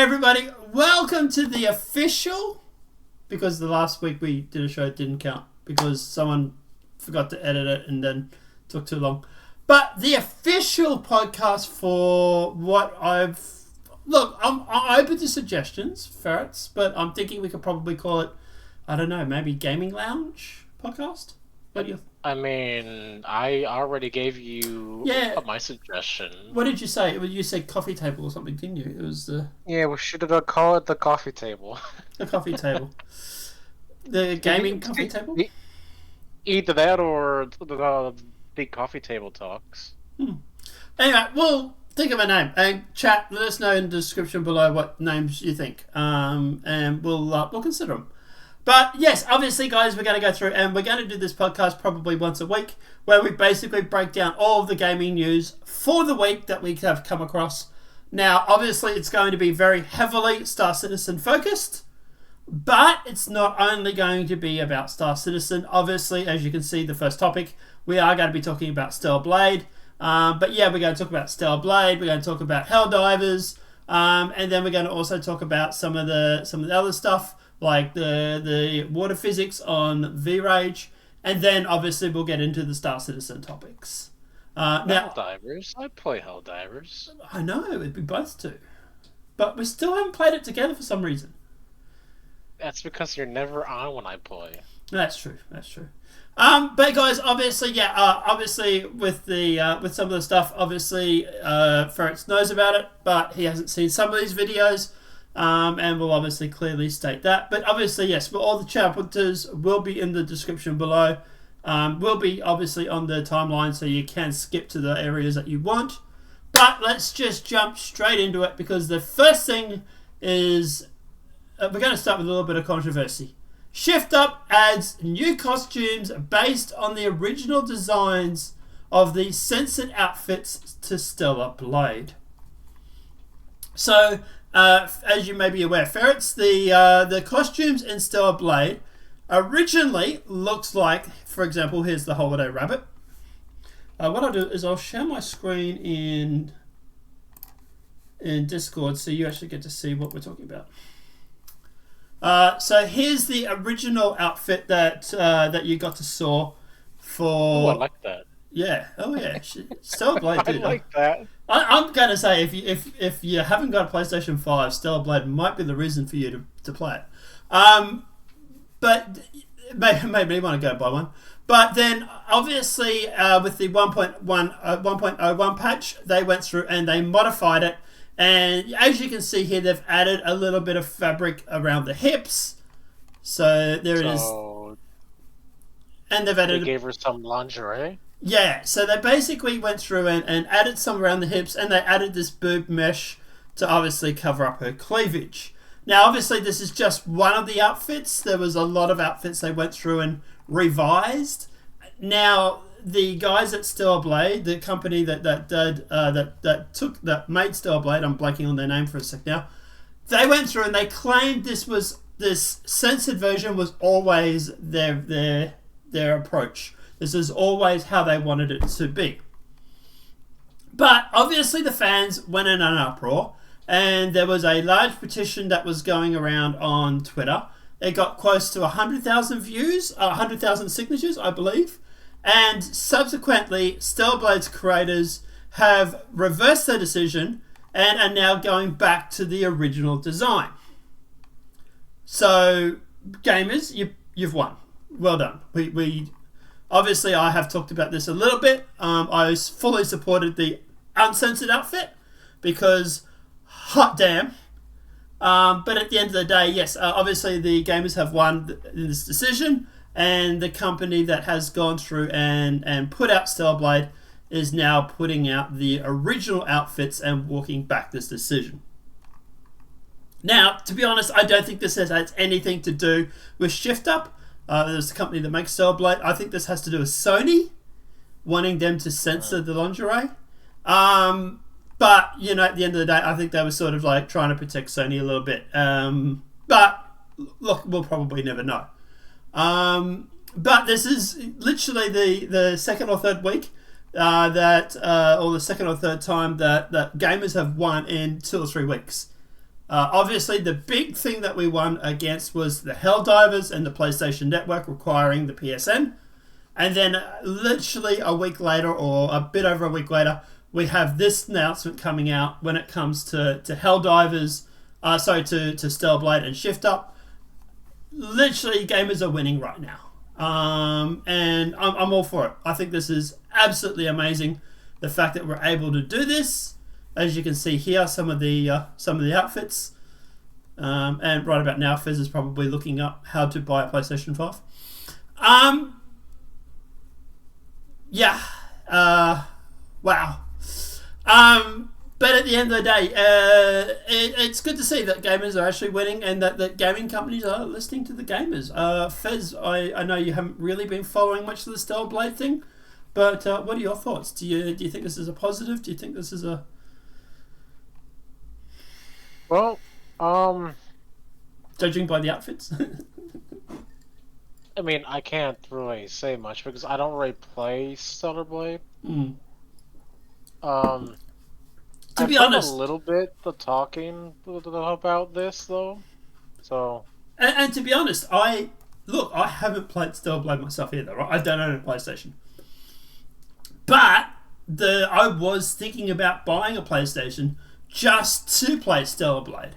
everybody, welcome to the official, because the last week we did a show, it didn't count because someone forgot to edit it and then took too long. But the official podcast for what I'm open to suggestions, ferrets, but I'm thinking we could probably call it, I don't know, maybe Gaming Lounge podcast? What do you I mean, I already gave you my suggestion. What did you say? You said coffee table or something, didn't you? It was the... Yeah, we should have called it the coffee table. The coffee table. The gaming coffee table? Either that or the coffee table talks. Anyway, we'll think of a name. And chat, let us know in the description below what names you think. And we'll consider them. But yes, obviously, guys, we're going to go through and we're going to do this podcast probably once a week where we basically break down all of the gaming news for the week that we have come across. Now, obviously, it's going to be very heavily Star Citizen focused, but it's not only going to be about Star Citizen. Obviously, as you can see, the first topic, we are going to be talking about Stellar Blade. But yeah, we're going to talk about Stellar Blade. We're going to talk about Helldivers. And then we're going to also talk about some of the other stuff, like the water physics on Vrage, and then obviously we'll get into the Star Citizen topics. Now, Helldivers, I play Helldivers. I know, it'd be both too, but we still haven't played it together for some reason. That's because you're never on when I play. That's true. But guys, obviously, obviously with some of the stuff, obviously, Ferrets knows about it, but he hasn't seen some of these videos. And we'll obviously clearly state that. But obviously, yes, but all the chapters will be in the description below. Will be obviously on the timeline, so you can skip to the areas that you want. But let's just jump straight into it, because the first thing is we're going to start with a little bit of controversy. Shift Up adds new costumes based on the original designs of the censored outfits to Stellar Blade. So, as you may be aware, ferrets, the costumes in Stellar Blade originally looks like, for example, here's the holiday rabbit. What I'll do is I'll share my screen in Discord so you actually get to see what we're talking about. So here's the original outfit that you got to saw for... Oh, I like that. Yeah. Oh, yeah. Stellar Blade, dude. I like that. I'm going to say, if you haven't got a PlayStation 5, Stellar Blade might be the reason for you to play it. But maybe you want to go buy one. But then, obviously, with the 1.01 patch, they went through and they modified it. And as you can see here, they've added a little bit of fabric around the hips. So there it is. And they gave her some lingerie. Yeah, so they basically went through and added some around the hips, and they added this boob mesh to obviously cover up her cleavage. Now, obviously, this is just one of the outfits. There was a lot of outfits they went through and revised. Now, the guys at Stellar Blade, the company that made Stellar Blade, I'm blanking on their name for a sec now, they went through and they claimed this censored version was always their approach. This is always how they wanted it to be. But obviously the fans went in an uproar, and there was a large petition that was going around on Twitter. It got close to 100,000 views, 100,000 signatures, I believe. And subsequently, Stellar Blade's creators have reversed their decision and are now going back to the original design. So, gamers, you've won. Well done. We obviously, I have talked about this a little bit. I fully supported the uncensored outfit because, hot damn. But at the end of the day, yes, obviously the gamers have won in this decision, and the company that has gone through and put out Stellar Blade is now putting out the original outfits and walking back this decision. Now, to be honest, I don't think this has anything to do with Shift Up. There's the company that makes Stellar Blade. I think this has to do with Sony wanting them to censor the lingerie. But, you know, at the end of the day, I think they were sort of like trying to protect Sony a little bit. But, look, we'll probably never know. But this is literally the second or third week or the second or third time that gamers have won in 2 or 3 weeks. Obviously, the big thing that we won against was the Helldivers and the PlayStation Network requiring the PSN. And then literally a week later, or a bit over a week later, we have this announcement coming out when it comes to Helldivers, to Stellarblade and Shift Up. Literally, gamers are winning right now. And I'm all for it. I think this is absolutely amazing. The fact that we're able to do this. As you can see here, some of the outfits. And right about now, Fez is probably looking up how to buy a PlayStation 5. Yeah. Wow. But at the end of the day, it's good to see that gamers are actually winning and that gaming companies are listening to the gamers. Fez, I know you haven't really been following much of the Stellarblade thing, but what are your thoughts? Do you think this is a positive? Do you think this is a... Well, judging by the outfits? I mean, I can't really say much because I don't really play Stellarblade. To be honest, a little bit the talking about this though, so. And to be honest, I haven't played Stellarblade myself either. Right? I don't own a PlayStation, but I was thinking about buying a PlayStation just to play Stellarblade.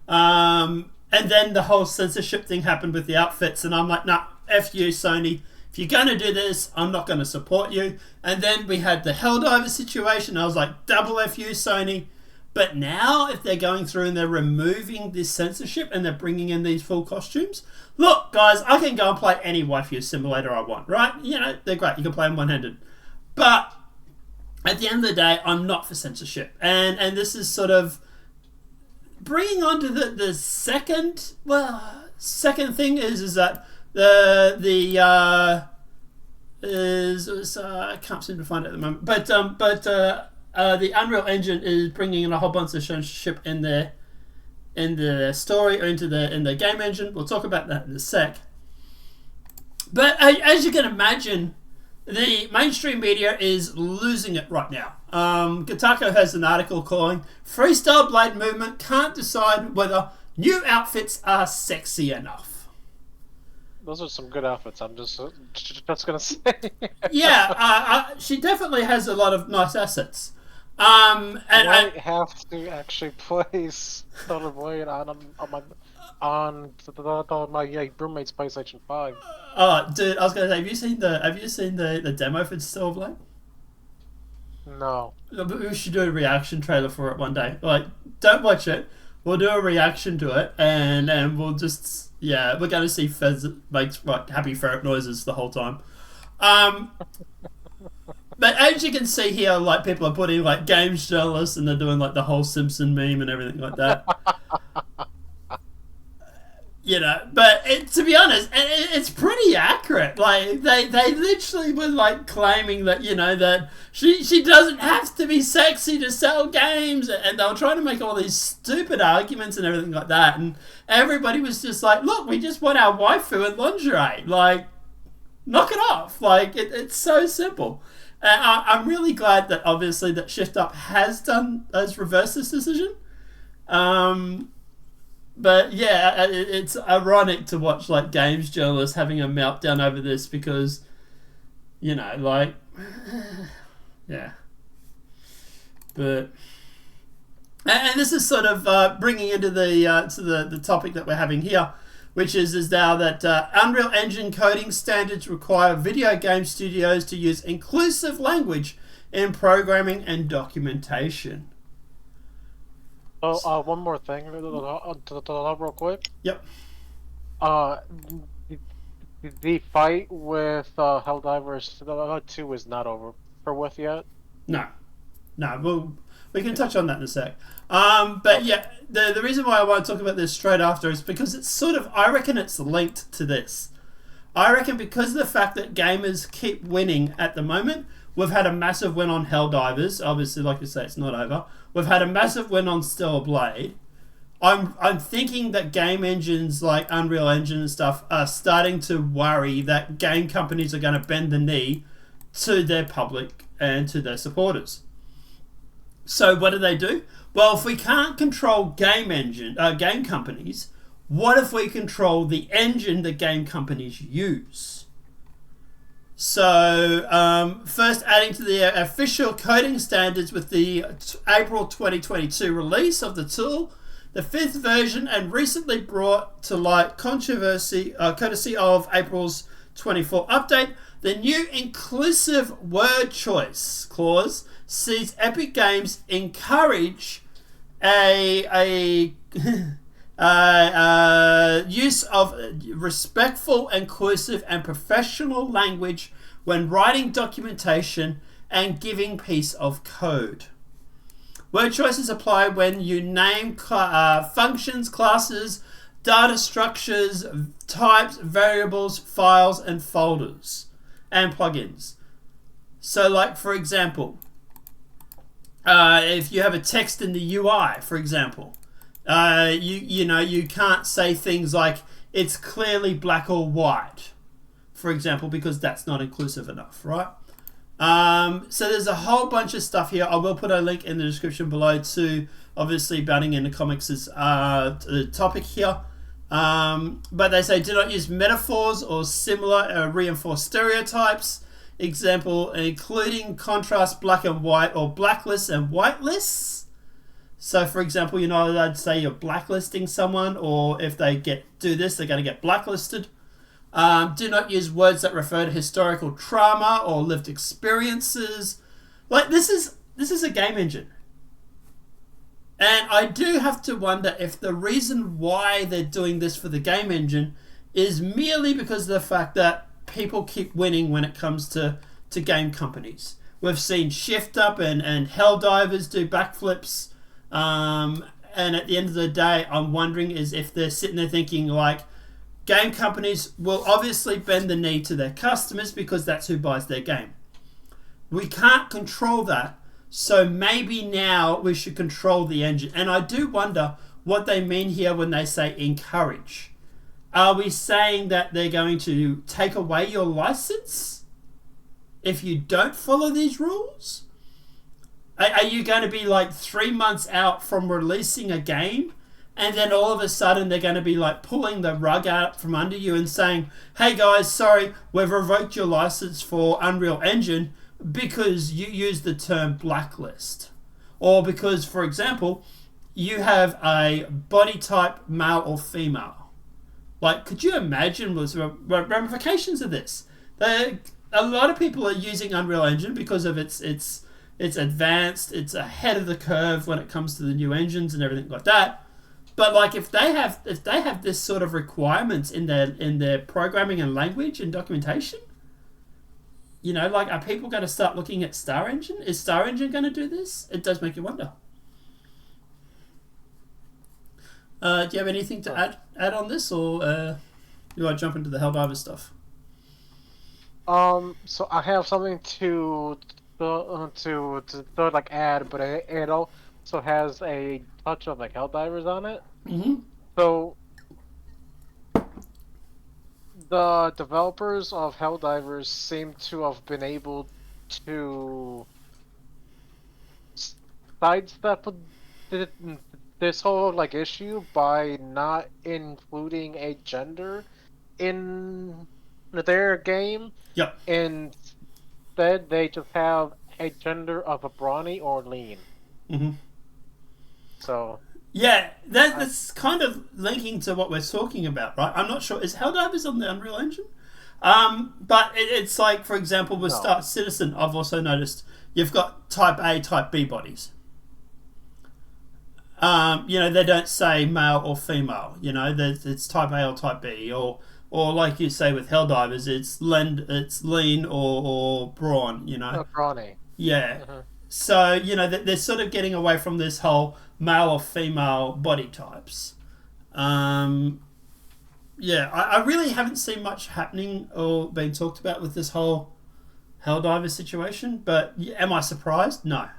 And then the whole censorship thing happened with the outfits, and I'm like, nah, F you, Sony. If you're going to do this, I'm not going to support you. And then we had the Helldiver situation. I was like, double F you, Sony. But now, if they're going through and they're removing this censorship and they're bringing in these full costumes, look, guys, I can go and play any waifu simulator I want, right? You know, they're great. You can play them one-handed. But at the end of the day, I'm not for censorship. And this is sort of bringing on to the second thing is that I can't seem to find it at the moment, but the Unreal Engine is bringing in a whole bunch of censorship in the story or in the game engine. We'll talk about that in a sec. But as you can imagine, the mainstream media is losing it right now. Kotaku has an article calling "Freestyle Blade Movement Can't Decide Whether New Outfits Are Sexy Enough." Those are some good outfits. I'm just gonna say. Yeah, she definitely has a lot of nice assets. And I have to actually play Stellarblade on my roommate's PlayStation 5. Oh, dude, I was gonna say, have you seen the demo for Stellarblade? No. We should do a reaction trailer for it one day. Like, don't watch it. We'll do a reaction to it, and we'll just, yeah, we're going to see Fez makes like happy ferret noises the whole time. But as you can see here, like, people are putting like games journalists, and they're doing like the whole Simpson meme and everything like that. You know, but to be honest, it's pretty accurate. Like, they literally were like claiming that, you know, that she doesn't have to be sexy to sell games, and they were trying to make all these stupid arguments and everything like that, and everybody was just like, look, we just want our waifu in lingerie. Like, knock it off. Like, it's so simple. And I'm really glad that obviously that Shift Up has reversed this decision. But yeah, it's ironic to watch like games journalists having a meltdown over this because, you know, like, yeah. But and this is sort of bringing into the topic that we're having here, which is now that Unreal Engine coding standards require video game studios to use inclusive language in programming and documentation. Oh, one more thing, real quick. Yep. The fight with Helldivers 2 is not over with yet. No, we can touch on that in a sec. But yeah, the reason why I want to talk about this straight after is because it's sort of, I reckon it's linked to this. I reckon because of the fact that gamers keep winning at the moment, we've had a massive win on Helldivers. Obviously, like you say, it's not over. We've had a massive win on Stellarblade. I'm thinking that game engines like Unreal Engine and stuff are starting to worry that game companies are going to bend the knee to their public and to their supporters. So what do? Well, if we can't control game companies, what if we control the engine that game companies use? So, first adding to the official coding standards with the April 2022 release of the tool, the 5th version, and recently brought to light courtesy of April's 24 update, the new inclusive word choice clause sees Epic Games encourage a use of respectful, inclusive, and professional language when writing documentation and giving piece of code. Word choices apply when you name functions, classes, data structures, types, variables, files, and folders, and plugins. So, like, for example, if you have a text in the UI, for example, you can't say things like it's clearly black or white, for example, because that's not inclusive enough, right? So there's a whole bunch of stuff here. I will put a link in the description below to obviously Bounding into Comics' topic here. But they say do not use metaphors or similar reinforced stereotypes. Example, including contrast black and white or blacklists and whitelists. So, for example, you're not allowed to say you're blacklisting someone, or if they do this, they're going to get blacklisted. Do not use words that refer to historical trauma or lived experiences. Like, this is a game engine. And I do have to wonder if the reason why they're doing this for the game engine is merely because of the fact that people keep winning when it comes to game companies. We've seen Shift Up and Helldivers do backflips. And at the end of the day, I'm wondering is if they're sitting there thinking like, game companies will obviously bend the knee to their customers because that's who buys their game. We can't control that, so maybe now we should control the engine. And I do wonder what they mean here when they say encourage. Are we saying that they're going to take away your license if you don't follow these rules? Are you going to be like 3 months out from releasing a game and then all of a sudden they're going to be like pulling the rug out from under you and saying, hey guys, sorry, we've revoked your license for Unreal Engine because you used the term blacklist? Or because, for example, you have a body type male or female. Like, could you imagine the ramifications of this? A lot of people are using Unreal Engine because of its advanced, it's ahead of the curve when it comes to the new engines and everything like that. But like if they have this sort of requirements in their programming and language and documentation, like are people going to start looking at Star Engine? Is Star Engine going to do this? It does make you wonder. Do you have anything to add on this, or you want to jump into the Helldiver stuff? So I have something to like add, but it also has a touch of like Helldivers on it. Mm-hmm. So the developers of Helldivers seem to have been able to sidestep this whole like issue by not including a gender in their game. Yep. Instead, they just have a gender of a brawny or lean. Mm-hmm. So yeah, that's kind of linking to what we're talking about, right? I'm not sure. Is Helldivers on the Unreal Engine? But it's like, for example, with starcitizen, I've also noticed you've got Type A, Type B bodies. They don't say male or female. It's Type A or Type B, or like you say with Helldivers, it's lean or brawn. Brawny. Yeah. Uh-huh. So they're sort of getting away from this whole male or female body types. I really haven't seen much happening or being talked about with this whole Helldiver situation. But am I surprised? No.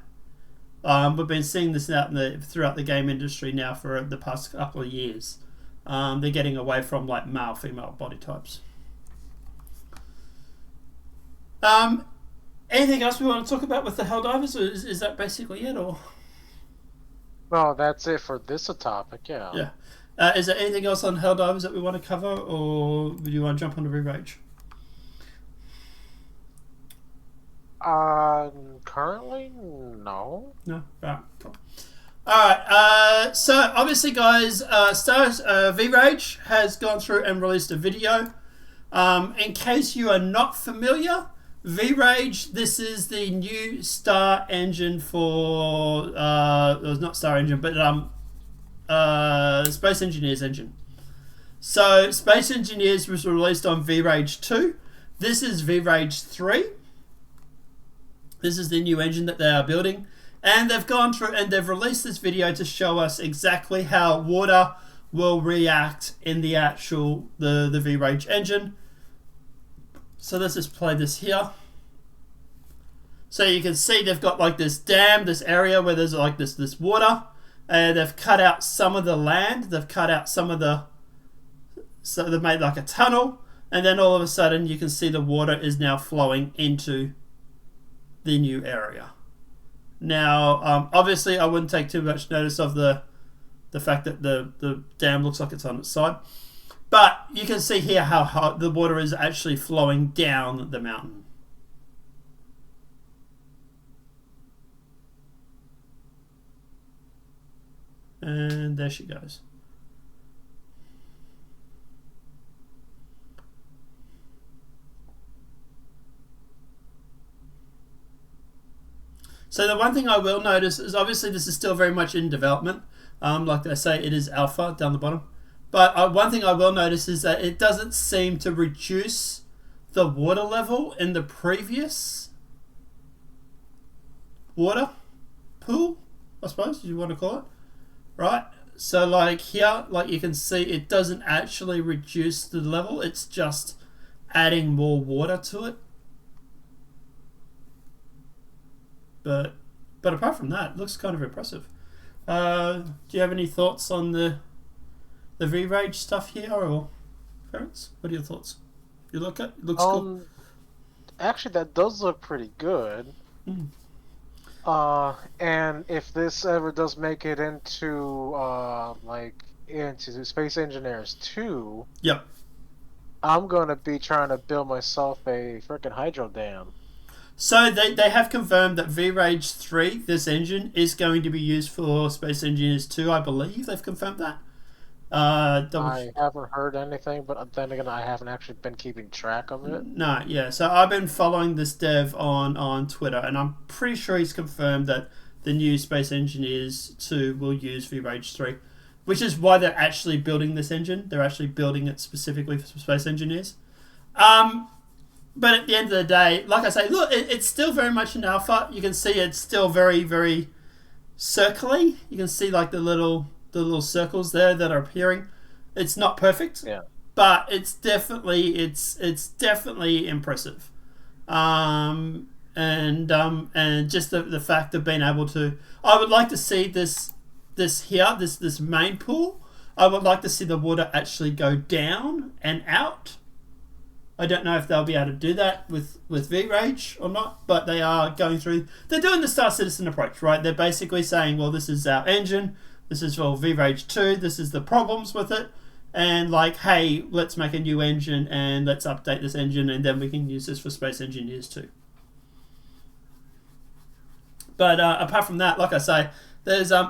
We've been seeing this out throughout the game industry now for the past couple of years. They're getting away from like male, female body types. Anything else we want to talk about with the Helldivers, or is that basically it? Or Well, that's it for this topic, yeah. Yeah. Is there anything else on Helldivers that we want to cover, or do you want to jump on the Vrage? Currently, no. No? Right, cool. Alright, so obviously, guys, Vrage has gone through and released a video. In case you are not familiar, Vrage, this is the new Star engine for, it was not Star engine, but Space Engineers engine. So, Space Engineers was released on Vrage 2. This is Vrage 3. This is the new engine that they are building. And they've gone through and they've released this video to show us exactly how water will react in the actual, the Vrage engine. So let's just play this here. So you can see they've got like this dam, this area where there's like this water. And they've cut out some of the land. They've cut out some of the... So they've made like a tunnel. And then all of a sudden you can see the water is now flowing into the new area. Now, obviously I wouldn't take too much notice of the fact that the dam looks like it's on its side. But you can see here how hot the water is actually flowing down the mountain. And there she goes. So the one thing I will notice is obviously this is still very much in development. Like I say, it is alpha down the bottom. But one thing I will notice is that it doesn't seem to reduce the water level in the previous water pool, I suppose you want to call it. Right? So like here, like you can see, it doesn't actually reduce the level. It's just adding more water to it. But apart from that, it looks kind of impressive. Do you have any thoughts on the Vrage stuff here, or parents? What are your thoughts? You look at it looks cool. Actually, that does look pretty good. And if this ever does make it into into Space Engineers 2, Yep. I'm gonna be trying to build myself a freaking hydro dam. So they have confirmed that Vrage 3, this engine, is going to be used for Space Engineers 2, I believe. They've confirmed that. I haven't heard anything, but then again, I haven't actually been keeping track of it. No, yeah. So I've been following this dev on Twitter, and I'm pretty sure he's confirmed that the new Space Engineers 2 will use Vrage 3, which is why they're actually building this engine. They're actually building it specifically for Space Engineers. But at the end of the day, like I say, look, it's still very much an alpha. You can see it's still very, very circly. You can see like the little circles there that are appearing. It's not perfect, yeah, but it's definitely impressive. And just the fact of being able to, I would like to see this main pool. I would like to see the water actually go down and out. I don't know if they'll be able to do that with Vrage or not, but they are going through. They're doing the Star Citizen approach, right? They're basically saying, well, this is our engine. This is for Vrage 2. This is the problems with it. And like, hey, let's make a new engine and let's update this engine, and then we can use this for Space Engineers 2. But apart from that, like I say, there's a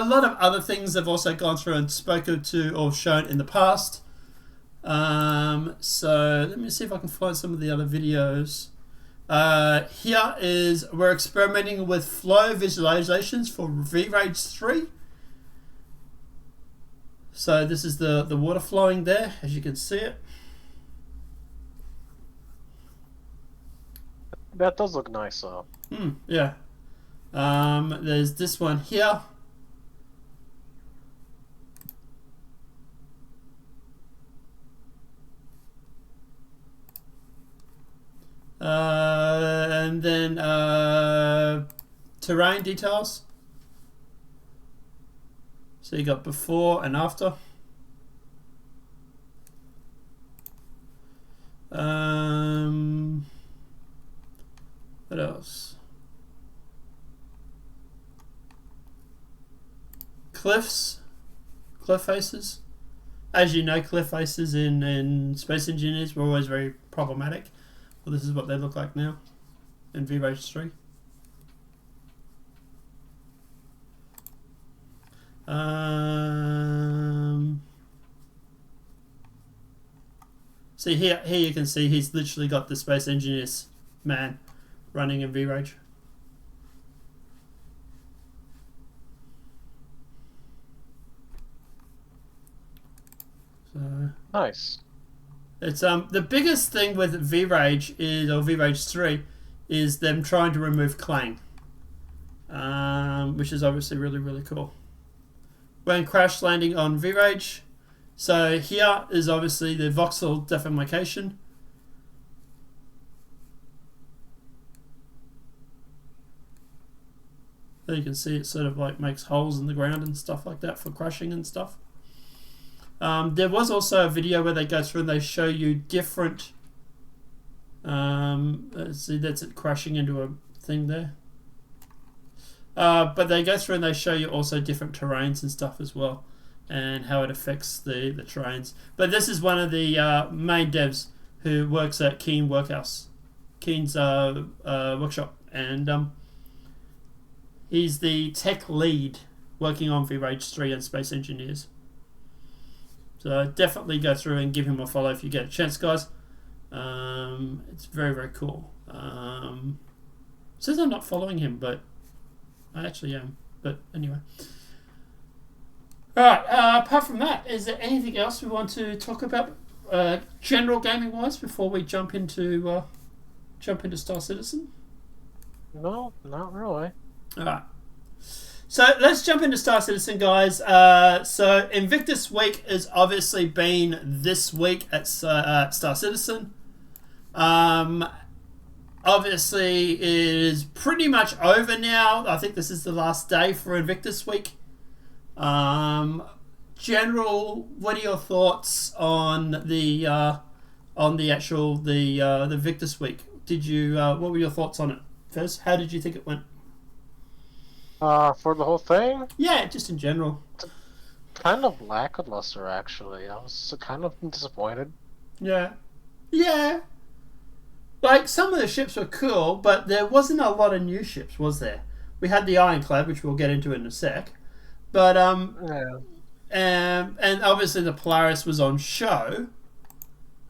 lot of other things they've also gone through and spoken to or shown in the past. So let me see if I can find some of the other videos. Here is, we're experimenting with flow visualizations for Vrage 3. So this is the water flowing there, as you can see it. that does look nice, though. Yeah. There's this one here. And then terrain details. So you got before and after. What else? cliff faces. As you know, cliff faces in Space Engineers were always very problematic. Well, this is what they look like now in Vrage 3. See here you can see he's literally got the Space Engineers man running in Vrage. So Nice. it's the biggest thing with Vrage is, or Vrage 3, is them trying to remove clang, which is obviously really, really cool. When crash landing on Vrage, so here is obviously the voxel deformation. There you can see it sort of like makes holes in the ground and stuff like that for crashing and stuff. There was also a video where they go through and they show you different. Let's see, that's it crashing into a thing there. But they go through and they show you also different terrains and stuff as well, and how it affects the terrains. But this is one of the main devs who works at Keen's workshop, and he's the tech lead working on Vrage 3 and Space Engineers. So definitely go through and give him a follow if you get a chance, guys. It's very, very cool. Says I'm not following him, but I actually am. But anyway. Alright, apart from that, is there anything else we want to talk about general gaming wise before we jump into Star Citizen? No, not really. Alright. So let's jump into Star Citizen, guys. So Invictus week has obviously been this week at Star Citizen. Obviously, it is pretty much over now. I think this is the last day for Invictus week. General, what are your thoughts on the actual Invictus week? Did you what were your thoughts on it? First, how did you think it went? For the whole thing? Yeah, just in general. Kind of lackluster, actually. I was kind of disappointed. Yeah. Like, some of the ships were cool, but there wasn't a lot of new ships, was there? We had the Ironclad, which we'll get into in a sec. But, Yeah. and obviously the Polaris was on show.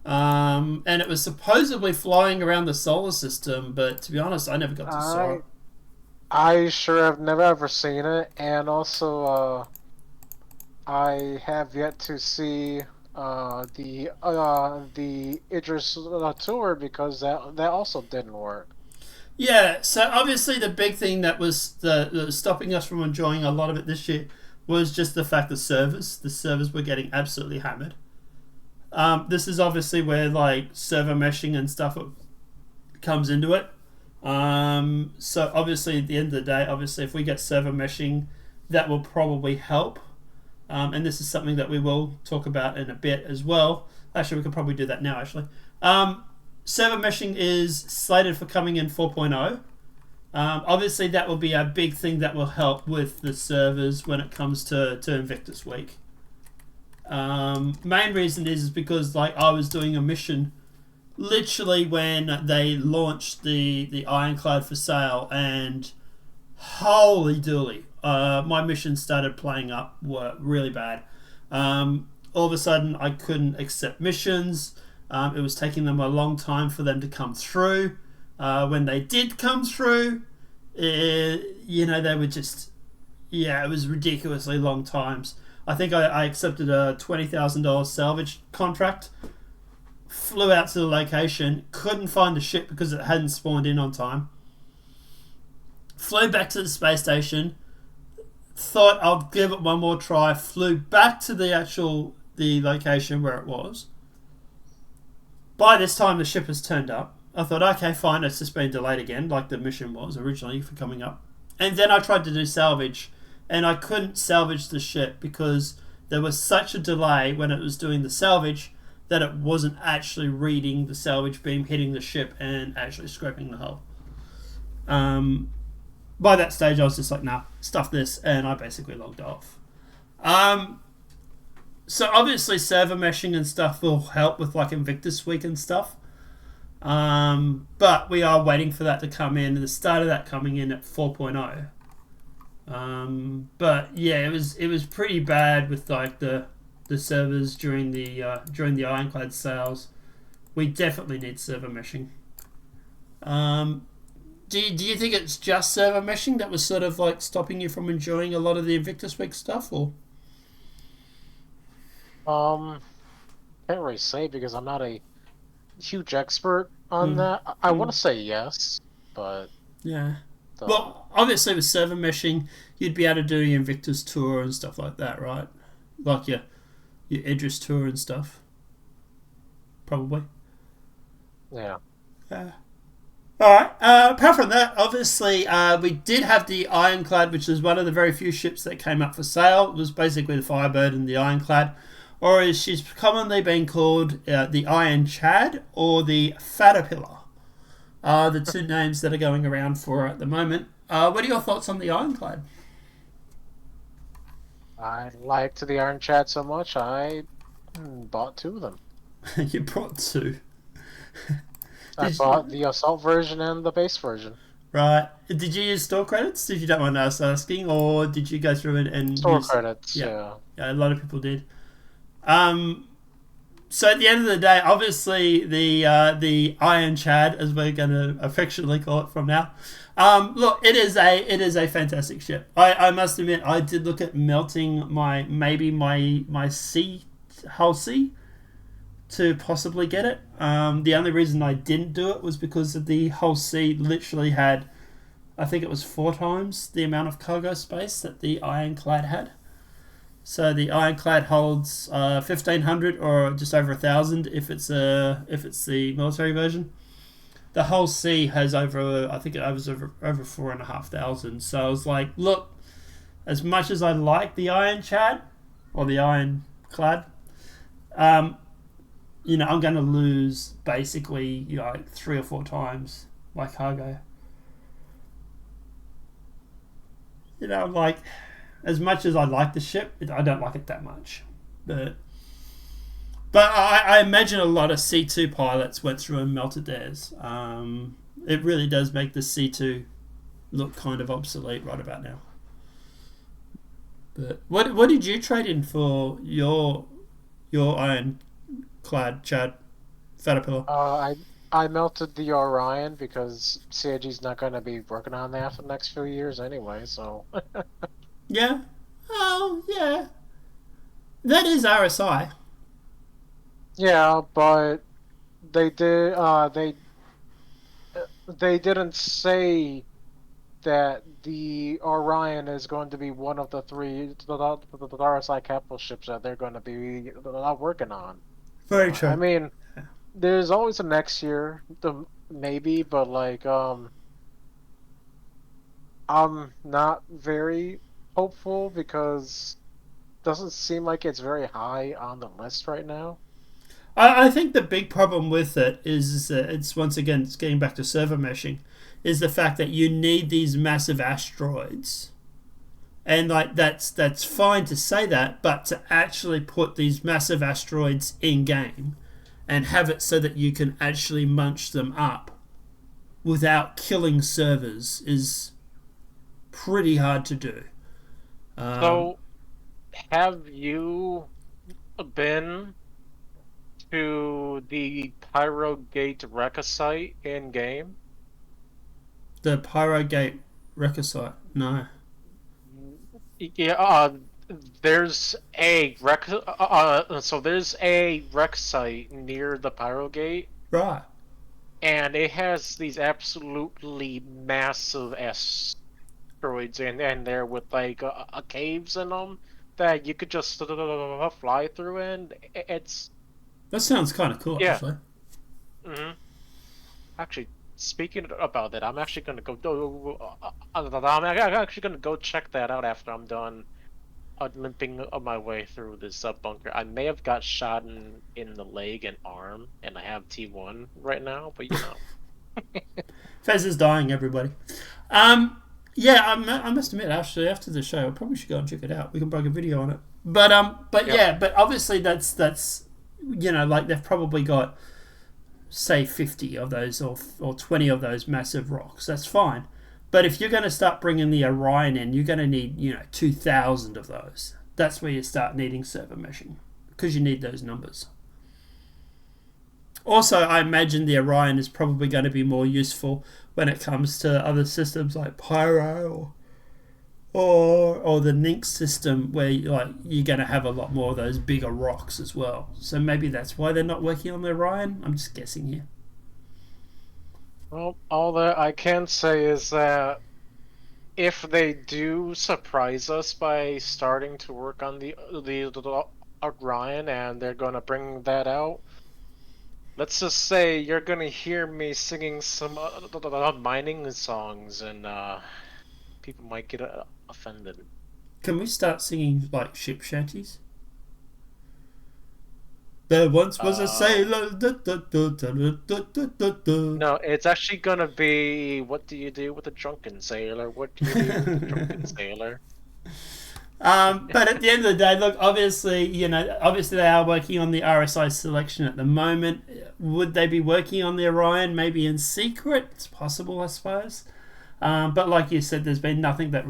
And it was supposedly flying around the solar system, but to be honest, I never got to saw it. I sure have never ever seen it, and also, I have yet to see the Idris tour because that also didn't work. Yeah, so obviously the big thing that was that was stopping us from enjoying a lot of it this year was just the fact that the servers were getting absolutely hammered. This is obviously where like server meshing and stuff comes into it. So obviously at the end of the day, obviously if we get server meshing, that will probably help. And this is something that we will talk about in a bit as well. Actually, we could probably do that now, actually. Server meshing is slated for coming in 4.0. Obviously, that will be a big thing that will help with the servers when it comes to Invictus Week. Main reason is because like I was doing a mission literally when they launched the Ironclad for sale, and holy dooly. My missions started playing up were really bad. All of a sudden, I couldn't accept missions. It was taking them a long time for them to come through. When they did come through, they were just, it was ridiculously long times. I think I accepted a $20,000 salvage contract, flew out to the location, couldn't find the ship because it hadn't spawned in on time. Flew back to the space station, thought I'll give it one more try, flew back to the location where it was. By this time the ship has turned up. I thought, okay, fine, it's just been delayed again, like the mission was originally for coming up. And then I tried to do salvage, and I couldn't salvage the ship because there was such a delay when it was doing the salvage that it wasn't actually reading the salvage beam, hitting the ship, and actually scraping the hull. By that stage, I was just like, nah, stuff this, and I basically logged off. Um, so obviously server meshing and stuff will help with like Invictus Week and stuff. But we are waiting for that to come in. The start of that coming in at 4.0. But yeah, it was pretty bad with like the servers during the Ironclad sales. We definitely need server meshing. Um, do you think it's just server meshing that was sort of like stopping you from enjoying a lot of the Invictus Week stuff, or? Um, can't really say because I'm not a huge expert on Mm, that. I want mm, to say yes, but yeah. um, Well, obviously with server meshing, you'd be able to do your Invictus tour and stuff like that, right? Like your Idris tour and stuff, probably. yeah. Yeah. All right. Apart from that, obviously, we did have the Ironclad, which is one of the very few ships that came up for sale. It was basically the Firebird and the Ironclad, or as she's commonly been called, the Iron Chad or the Caterpillar. Are the two names that are going around for her at the moment. What are your thoughts on the Ironclad? I liked the Iron Chat so much, I bought two of them. You brought two. I Did bought you, the assault version and the base version. right. Did you use store credits? Did you don't mind us asking, or did you go through and Store use? credits, Yeah, yeah. yeah. A lot of people did. Um, so at the end of the day, obviously the Iron Chad, as we're going to affectionately call it from now. Look, it is a fantastic ship. I must admit, I did look at melting my C hull C to possibly get it. The only reason I didn't do it was because of the hull C literally had, I think it was 4 times the amount of cargo space that the Ironclad had. So the Ironclad holds 1,500 or just over 1,000 if it's the military version. The whole C has over, I think it was over 4,500. So I was like, look, as much as I like the Iron Chad or the Ironclad, um, I'm going to lose basically like 3 or 4 times my cargo. Like as much as I like the ship, I don't like it that much. But I imagine a lot of C2 pilots went through and melted theirs. It really does make the C2 look kind of obsolete right about now. But what did you trade in for your Ironclad, Chad Caterpillar? I melted the Orion because CIG's not going to be working on that for the next few years anyway, so. Yeah. Oh yeah. That is RSI. Yeah, but they did, they didn't say that the Orion is going to be one of the three the RSI capital ships that they're going to be working on. Very I true. mean, there's always a next year, maybe, but like I'm not very hopeful because it doesn't seem like it's very high on the list right now. I think the big problem with it is that it's once again it's getting back to server meshing, is the fact that you need these massive asteroids, and like that's fine to say that, but to actually put these massive asteroids in game and have it so that you can actually munch them up without killing servers is pretty hard to do. Um, So, have you been to the Pyrogate Rekka site in game? the Pyrogate Wrecker site, no. Yeah, there's a so there's a wreck site near the Pyrogate, Right. and it has these absolutely massive asteroids in there with like caves in them that you could just fly through, and it's That sounds kind of cool, yeah. actually. hmm Actually, speaking about that, I'm actually gonna I'm actually gonna go check that out after I'm done limping my way through this bunker. I may have got shot in the leg and arm, and I have T1 right now, but Fez is dying, everybody. Um, Yeah, I must admit, actually, after the show, I probably should go and check it out. We can make a video on it. But Yep. yeah, but obviously that's like they've probably got say 50 of those or 20 of those massive rocks. That's fine. But if you're going to start bringing the Orion in, you're going to need 2,000 of those. That's where you start needing server meshing because you need those numbers. Also, I imagine the Orion is probably going to be more useful when it comes to other systems like Pyro or the Nynx system, where you're going to have a lot more of those bigger rocks as well. So maybe that's why they're not working on the Orion. I'm just guessing here. Well, all that I can say is that if they do surprise us by starting to work on the Orion and they're gonna bring that out, let's just say you're gonna hear me singing some mining songs, and people might get offended. Can we start singing like ship shanties? There once was a sailor. No, it's actually gonna be, what do you do with a drunken sailor? What do you do with a drunken sailor? But at the end of the day, look, obviously they are working on the RSI selection at the moment. Would they be working on the Orion maybe in secret? It's possible, I suppose. But like you said, there's been nothing that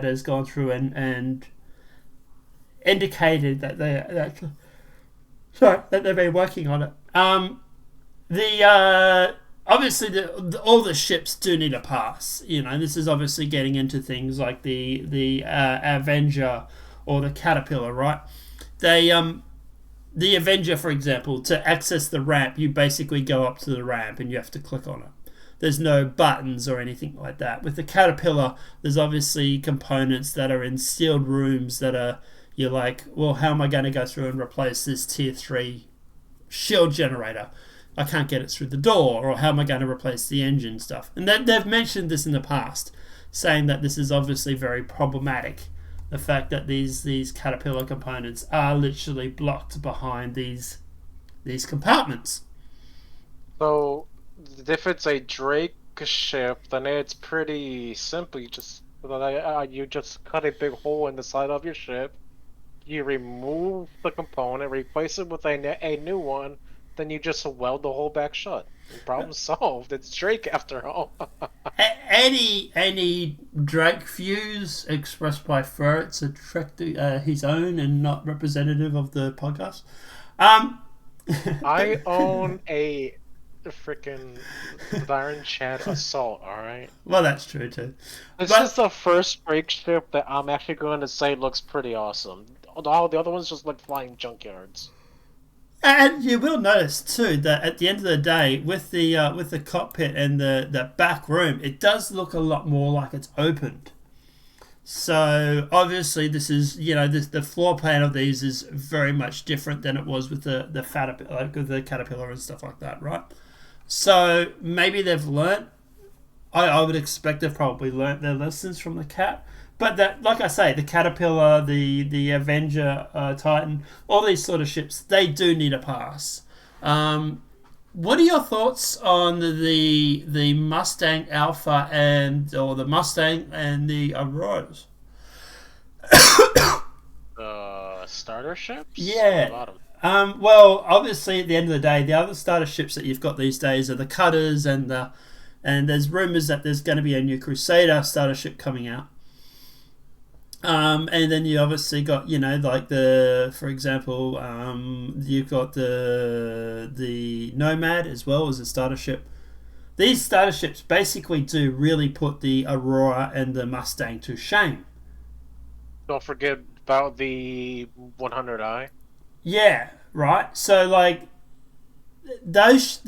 has gone through and indicated that that they've been working on it. Obviously all the ships do need a pass. This is obviously getting into things like the Avenger or the Caterpillar, right? The Avenger, for example, to access the ramp, you basically go up to the ramp and you have to click on it. There's no buttons or anything like that. With the Caterpillar, there's obviously components that are in sealed rooms that are, you're like, well, how am I going to go through and replace this tier 3 shield generator? I can't get it through the door. Or how am I going to replace the engine stuff? And they've mentioned this in the past, saying that this is obviously very problematic. The fact that these Caterpillar components are literally blocked behind these compartments. So, if it's a Drake ship, then it's pretty simple. You just cut a big hole in the side of your ship. You remove the component, replace it with a new one, then you just weld the hole back shut. Problem solved. It's Drake after all. Any Drake views expressed by Ferret's his own and not representative of the podcast. I own a freaking Iron Chad Assault, alright? Well, that's true too. This is the first Drake ship that I'm actually going to say looks pretty awesome. All the other ones just look flying junkyards. And you will notice too that at the end of the day, with the cockpit and the back room, it does look a lot more like it's opened. So obviously, this is the floor plan of these is very much different than it was with the with the Caterpillar and stuff like that, right? So maybe they've learnt. I would expect they've probably learnt their lessons from the Cat. But that, like I say, the Caterpillar, the Avenger, Titan, all these sort of ships, they do need a pass. What are your thoughts on the Mustang Alpha or the Mustang and the Auroras? Starter ships? Yeah. A lot of well, obviously, at the end of the day, the other starter ships that you've got these days are the Cutters, and there's rumors that there's going to be a new Crusader starter ship coming out. And then you obviously got, like for example, you've got the Nomad as well as a starter ship. These starter ships basically do really put the Aurora and the Mustang to shame. Don't forget about the 100i. Yeah, right. So like those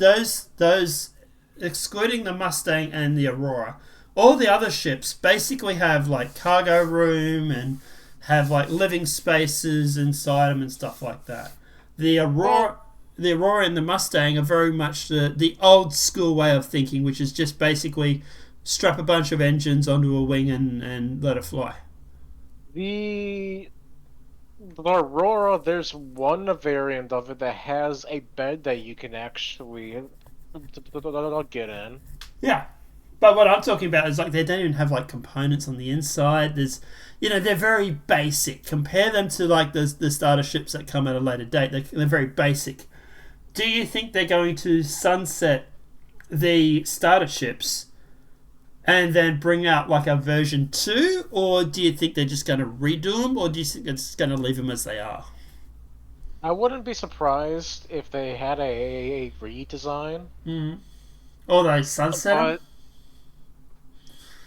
excluding the Mustang and the Aurora, all the other ships basically have like cargo room and have like living spaces inside them and stuff like that. The Aurora and the Mustang are very much the old school way of thinking, which is just basically strap a bunch of engines onto a wing and let it fly. The Aurora, there's one variant of it that has a bed that you can actually get in. Yeah. But what I'm talking about is like they don't even have like components on the inside. There's, they're very basic. Compare them to like the starter ships that come at a later date. They're very basic. Do you think they're going to sunset the starter ships and then bring out like a version 2, or do you think they're just going to redo them, or do you think they're just going to leave them as they are? I wouldn't be surprised if they had a redesign. Or they sunset them?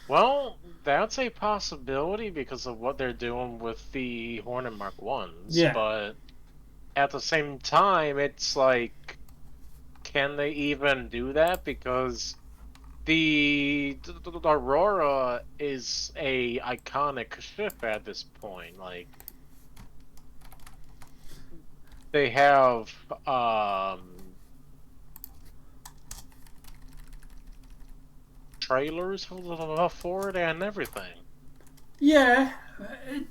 Well, that's a possibility because of what they're doing with the Hornet Mark 1s. Yeah. But at the same time, it's like, can they even do that? Because the Aurora is a iconic ship at this point. Like, they have trailers for it and everything. Yeah.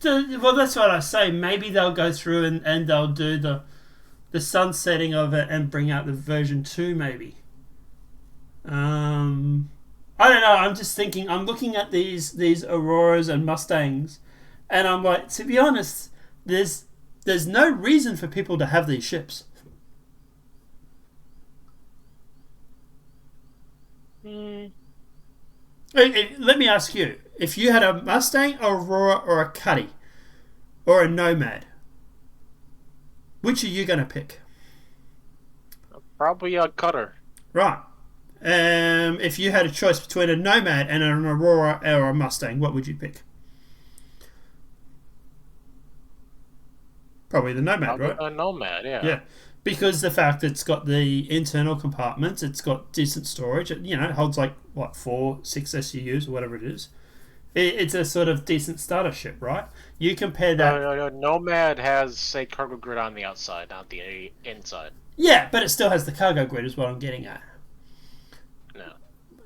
Well, that's what I say. Maybe they'll go through and they'll do the sunsetting of it and bring out the version 2, maybe. I don't know. I'm just thinking. I'm looking at these Auroras and Mustangs, and I'm like, to be honest, there's no reason for people to have these ships. Let me ask you: if you had a Mustang, a Aurora, or a Cuddy, or a Nomad, which are you going to pick? Probably a Cutter. Right. If you had a choice between a Nomad and an Aurora or a Mustang, what would you pick? Probably the Nomad, right? A Nomad, yeah. Yeah. Because the fact that it's got the internal compartments, it's got decent storage. It holds like, 4, 6 SUUs or whatever it is. It's a sort of decent starter ship, right? You compare that... Nomad has a cargo grid on the outside, not the inside. Yeah, but it still has the cargo grid is what I'm getting at. No.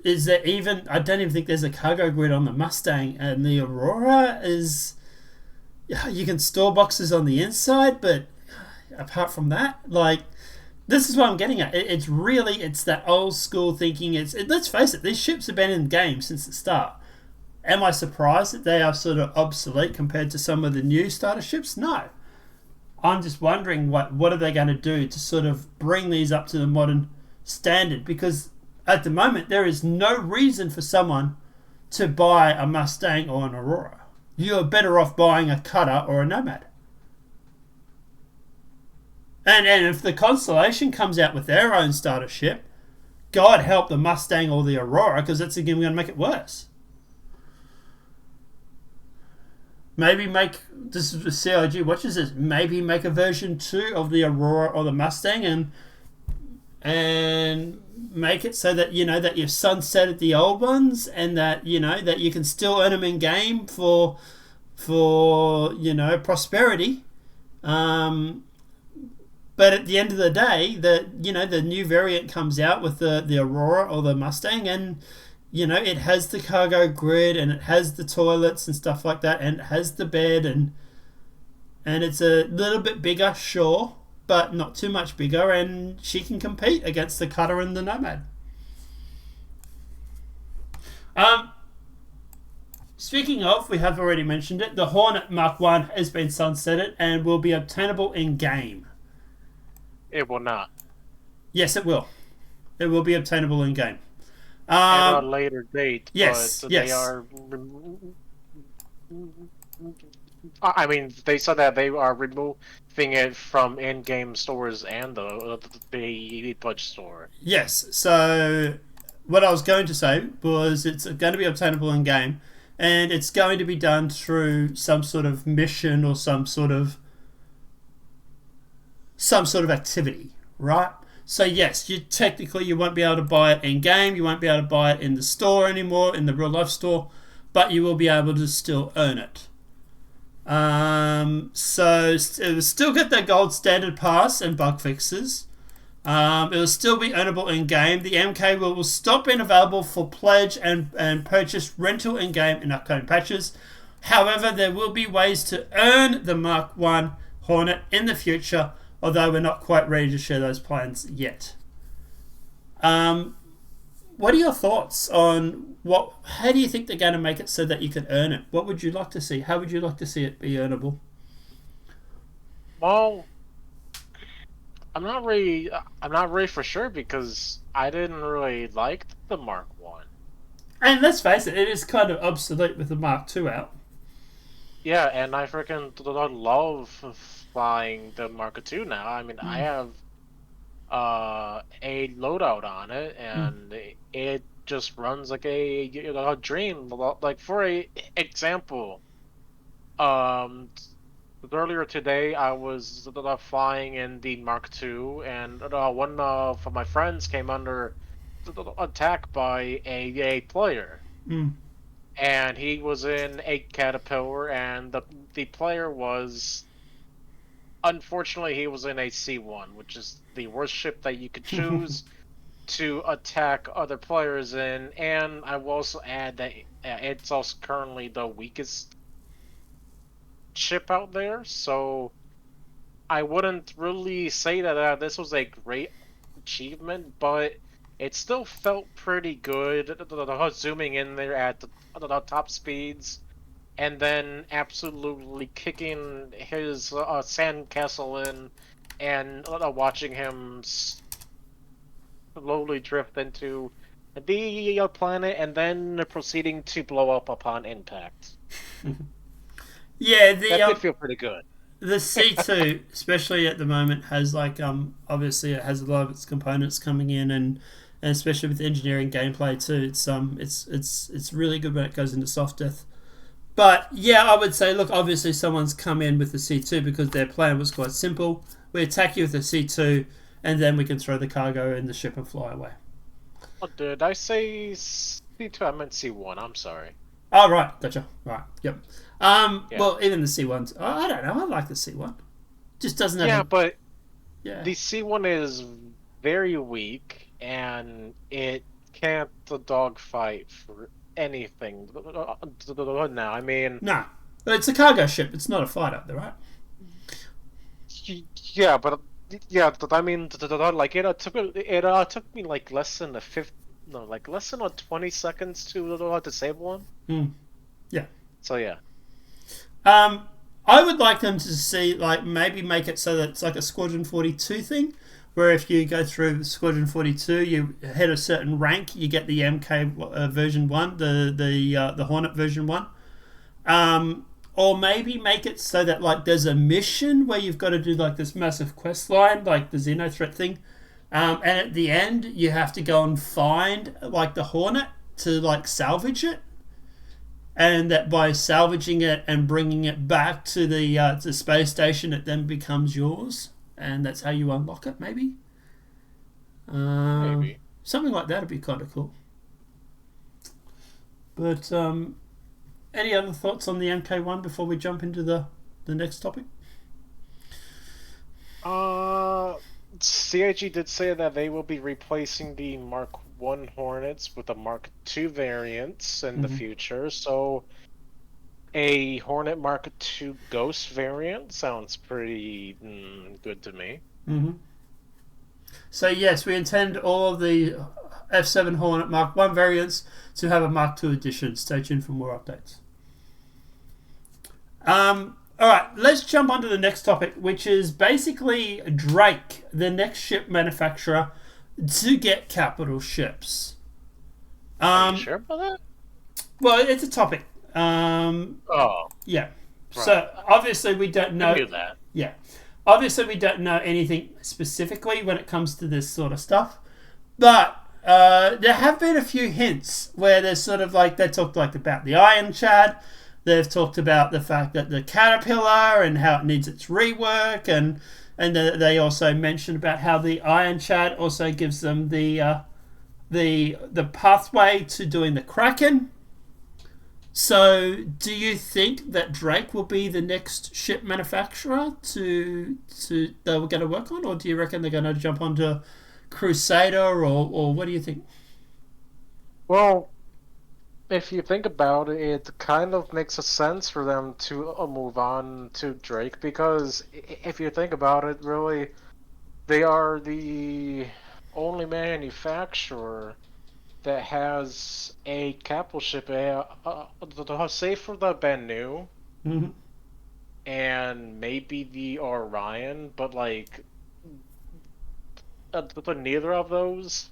Is there even... I don't even think there's a cargo grid on the Mustang, and the Aurora is... You can store boxes on the inside, but apart from that, like... This is what I'm getting at. It's that old school thinking. Let's face it, these ships have been in the game since the start. Am I surprised that they are sort of obsolete compared to some of the new starter ships? No. I'm just wondering what are they going to do to sort of bring these up to the modern standard, because at the moment there is no reason for someone to buy a Mustang or an Aurora. You are better off buying a Cutter or a Nomad. And if the Constellation comes out with their own starter ship, God help the Mustang or the Aurora, because that's again going to make it worse. Maybe this is the CIG watches this. Maybe make a version 2 of the Aurora or the Mustang, and make it so that that you've sunsetted the old ones, and that that you can still earn them in game for prosperity. But at the end of the day, the new variant comes out with the Aurora or the Mustang, and it has the cargo grid, and it has the toilets and stuff like that, and it has the bed, and it's a little bit bigger, sure, but not too much bigger, and she can compete against the Cutter and the Nomad. Speaking of, we have already mentioned it, the Hornet Mark 1 has been sunsetted and will be obtainable in game. It will not. Yes, it will. It will be obtainable in game. At a later date. Yes, but yes. They are. I mean, they said that they are removing it from in-game stores and the Pudge store. Yes. So, what I was going to say was it's going to be obtainable in game, and it's going to be done through some sort of mission or some sort of activity, right? So yes, you won't be able to buy it in game, you won't be able to buy it in the store anymore, in the real life store, but you will be able to still earn it. So it will still get that gold standard pass and bug fixes. It will still be earnable in game. The MK will stop being available for pledge and purchase rental in game in upcoming patches. However, there will be ways to earn the Mark 1 Hornet in the future, although we're not quite ready to share those plans yet. what are your thoughts on what? How do you think they're going to make it so that you can earn it? What would you like to see? How would you like to see it be earnable? Well, I'm not really for sure because I didn't really like the Mark One. And let's face it, it is kind of obsolete with the Mark II out. Yeah, and I freaking love flying the Mark II now. I mean, I have a loadout on it, and it just runs like a dream. Like for a example, um, earlier today I was flying in the Mark II, and one of my friends came under attack by a player. Mm. And he was in a caterpillar, and the player was, unfortunately, he was in a C1, which is the worst ship that you could choose to attack other players in. And I will also add that it's also currently the weakest ship out there, so I wouldn't really say that this was a great achievement, but it still felt pretty good. Zooming in there at the top speeds, and then absolutely kicking his sandcastle in, and watching him slowly drift into the planet, and then proceeding to blow up upon impact. Yeah, That did feel pretty good. the C2, especially at the moment, has like obviously it has a lot of its components coming in, and especially with engineering gameplay too. It's really good when it goes into soft death. But yeah, I would say, look, obviously someone's come in with the C2 because their plan was quite simple. We attack you with the C2, and then we can throw the cargo in the ship and fly away. Oh, did I say C2? I meant C1. I'm sorry. Oh, right. Gotcha. Right. Yep. Yeah. Well, even the C1s. I don't know. I like the C1. Just doesn't have... Yeah, but Yeah. the C1 is very weak, and it can't dogfight for anything now. I mean... No. It's a cargo ship. It's not a fighter, right? Yeah, but... Yeah, I mean, like, it took me, like, less than less than 20 seconds to disable one. Yeah. So, yeah. I would like them to see, like, maybe make it so that it's like a Squadron 42 thing, where if you go through Squadron 42, you hit a certain rank, you get the MK version 1, the Hornet version 1. Or maybe make it so that, like, there's a mission where you've got to do, like, this massive quest line, like the Xenothreat thing. And at the end, you have to go and find, like, the Hornet to, like, salvage it. And that by salvaging it and bringing it back to the space station, it then becomes yours. And that's how you unlock it, maybe? Maybe. Something like that would be kind of cool. But any other thoughts on the MK1 before we jump into the next topic? CIG did say that they will be replacing the Mark I Hornets with the Mark II variants in the future, so a Hornet Mark II Ghost variant sounds pretty good to me. So yes, we intend all of the F7 Hornet Mark I variants to have a Mark II edition. Stay tuned for more updates. Alright, let's jump on to the next topic, which is basically Drake, the next ship manufacturer to get capital ships. Are you sure about that? Well, it's a topic. Oh. Yeah. Right. So, obviously we don't know... I knew that. Yeah. Obviously we don't know anything specifically when it comes to this sort of stuff. But there have been a few hints where there's sort of like... They talked like about the Ironclad. They've talked about the fact that the Caterpillar and how it needs its rework, and they also mentioned about how the Ironclad also gives them the pathway to doing the Kraken. So, do you think that Drake will be the next ship manufacturer they were going to work on, or do you reckon they're going to jump onto Crusader, or what do you think? Well, if you think about it, it kind of makes a sense for them to move on to Drake, because if you think about it, really, they are the only manufacturer that has a capital ship, say for the Banu Mm-hmm. and maybe the Orion, but like neither of those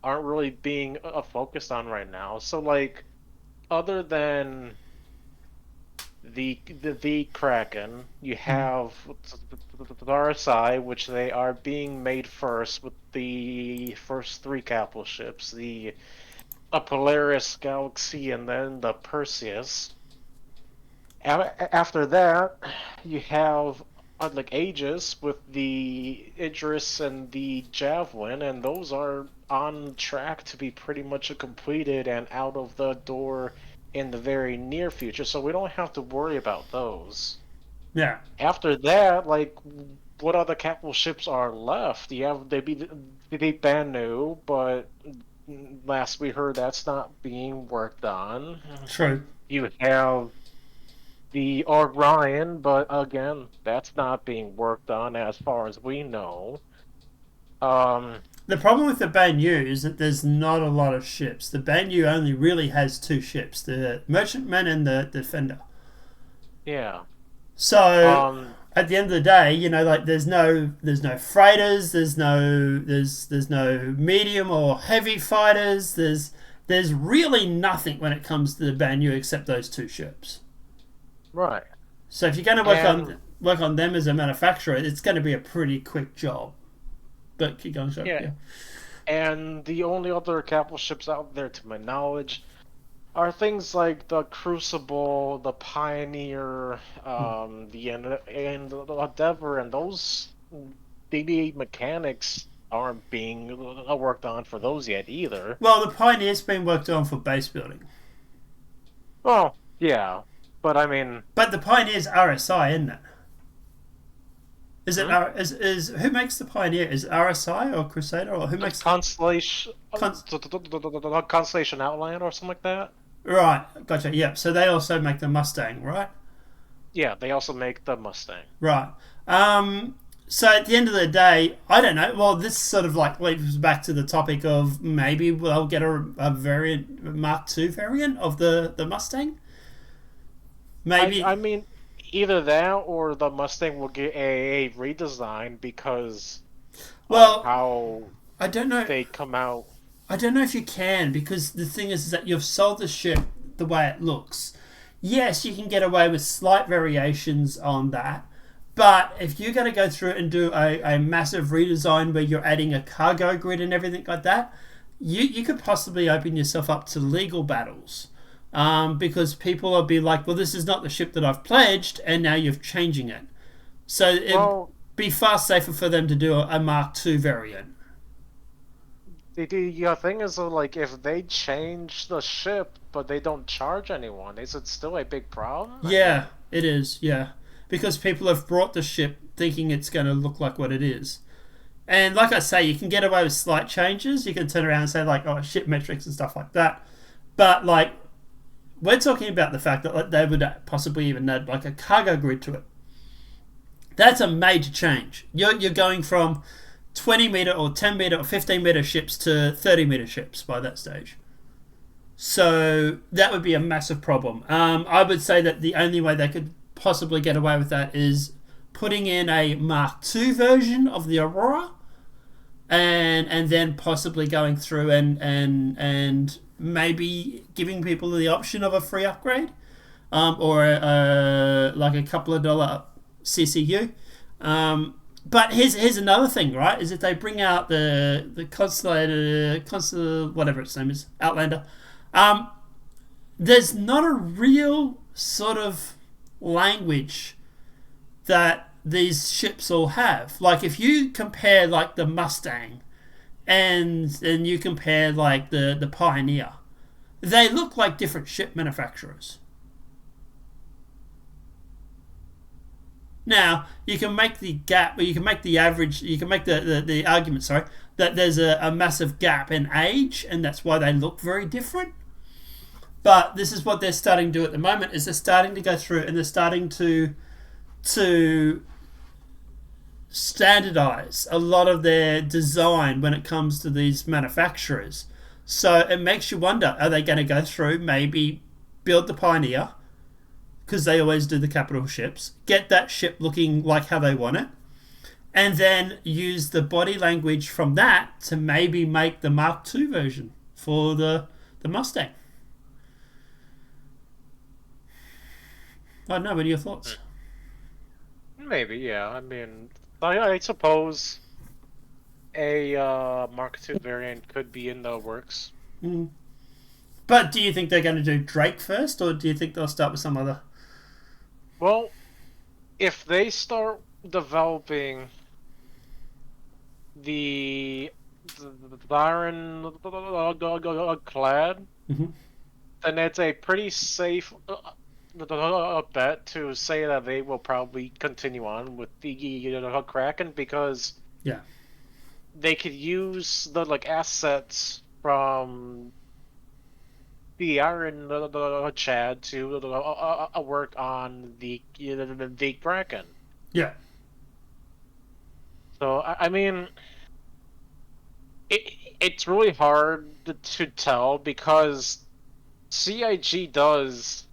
aren't really being focused on right now. So like, other than the Kraken, you have the RSI, which they are being made first with the first three capital ships, the Polaris Galaxy and then the Perseus. After that, you have like Aegis with the Idris and the Javelin, and those are on track to be pretty much completed and out of the door in the very near future, so we don't have to worry about those. Yeah. After that, like, what other capital ships are left? You have the Banu, but last we heard that's not being worked on. True. You have the Orion, but again, that's not being worked on as far as we know. The problem with the Banyu is that there's not a lot of ships. The Banyu only really has two ships, the Merchantman and the Defender. Yeah. So at the end of the day, you know, like there's no freighters, there's no medium or heavy fighters. There's really nothing when it comes to the Banyu except those two ships. Right. So if you're going to work on them as a manufacturer, it's going to be a pretty quick job. But keep going, sorry. Yeah. And the only other capital ships out there, to my knowledge, are things like the Crucible, the Pioneer, the Endeavor, and those DD mechanics aren't being worked on for those yet either. Well, the Pioneer's been worked on for base building. Well, yeah, but I mean... But the Pioneer's RSI, isn't it? Is it is who makes the Pioneer? Is it RSI or Crusader or who makes Constellation? Constellation Outland or something like that. Right, gotcha. Yeah, so they also make the Mustang, right? Yeah, they also make the Mustang. Right. So at the end of the day, I don't know. Well, this sort of like leads back to the topic of maybe we'll get a variant, Mark II variant of the Mustang. Maybe. I mean, either that or the Mustang will get a redesign because of how I don't know. They come out. I don't know if you can, because the thing is that you've sold the ship the way it looks. Yes, you can get away with slight variations on that, but if you're going to go through and do a massive redesign where you're adding a cargo grid and everything like that, you could possibly open yourself up to legal battles. Because people will be like, well, this is not the ship that I've pledged, and now you're changing it. So it'd be far safer for them to do a Mark II variant. The thing is, like, if they change the ship, but they don't charge anyone, is it still a big problem? Yeah, it is, yeah. Because people have brought the ship thinking it's going to look like what it is. And like I say, you can get away with slight changes. You can turn around and say, like, oh, ship metrics and stuff like that. But, like, we're talking about the fact that they would possibly even add like a cargo grid to it. That's a major change. You're going from 20 meter or 10 meter or 15 meter ships to 30 meter ships by that stage. So that would be a massive problem. I would say that the only way they could possibly get away with that is putting in a Mark II version of the Aurora, and then possibly going through and maybe giving people the option of a free upgrade, or like a couple of dollar CCU. But here's another thing, right? Is that they bring out the whatever its name is, Outlander. There's not a real sort of language that these ships all have. Like if you compare like the Mustang and then you compare like the Pioneer, they look like different ship manufacturers. Now, you can make the gap, or you can make the average, you can make the argument, sorry, that there's a massive gap in age, and that's why they look very different. But this is what they're starting to do at the moment, is they're starting to go through and they're starting to standardize a lot of their design when it comes to these manufacturers. So it makes you wonder, are they going to go through, maybe build the Pioneer, because they always do the capital ships, get that ship looking like how they want it, and then use the body language from that to maybe make the Mark II version for the Mustang. I don't know, what are your thoughts? Maybe, yeah. I mean, I suppose a Mark II variant could be in the works. Mm. But do you think they're going to do Drake first, or do you think they'll start with some other? Well, if they start developing the Ironclad, then it's a pretty safe bet to say that they will probably continue on with the Kraken, because they could use the assets from the Ironclad to work on the Kraken. Yeah. So I mean, it's really hard to tell, because CIG does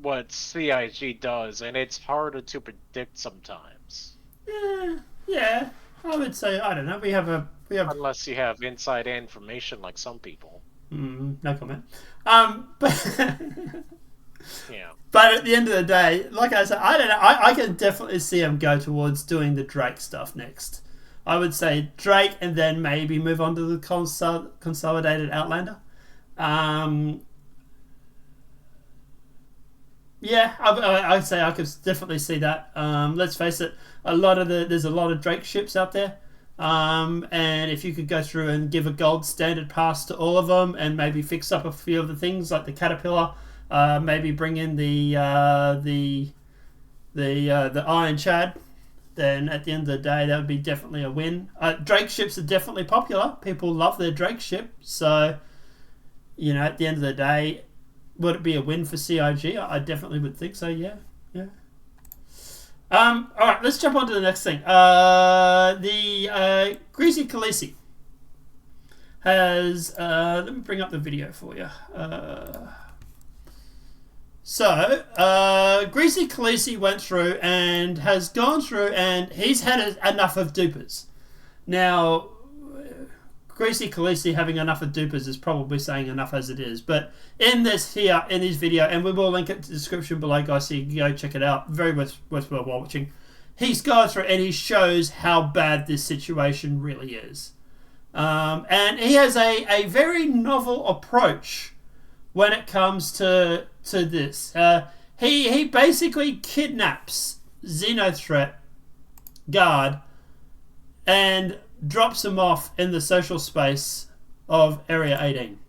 what CIG does, and it's harder to predict sometimes. Yeah. I would say, I don't know. We have unless you have inside information like some people. No comment. But yeah. But at the end of the day, like I said, I don't know. I can definitely see him go towards doing the Drake stuff next. I would say Drake, and then maybe move on to the consolidated Outlander. Yeah, I'd say I could definitely see that. Let's face it, there's a lot of Drake ships out there. And if you could go through and give a gold standard pass to all of them, and maybe fix up a few of the things like the Caterpillar, maybe bring in the Iron Chad, then at the end of the day that would be definitely a win. Drake ships are definitely popular. People love their Drake ship, so at the end of the day, would it be a win for CIG? I definitely would think so. Yeah. All right, let's jump on to the next thing. The Greasy Khaleesi has. Let me bring up the video for you. Greasy Khaleesi went through and has gone through, and he's had enough of dupers. Now, Greasy Khaleesi having enough of dupers is probably saying enough as it is. But in this video, and we will link it to the description below, guys, so you can go check it out. Very worthwhile watching. He's gone through and he shows how bad this situation really is. And he has a very novel approach when it comes to this. He basically kidnaps Xenothreat guard and drops him off in the social space of Area 18.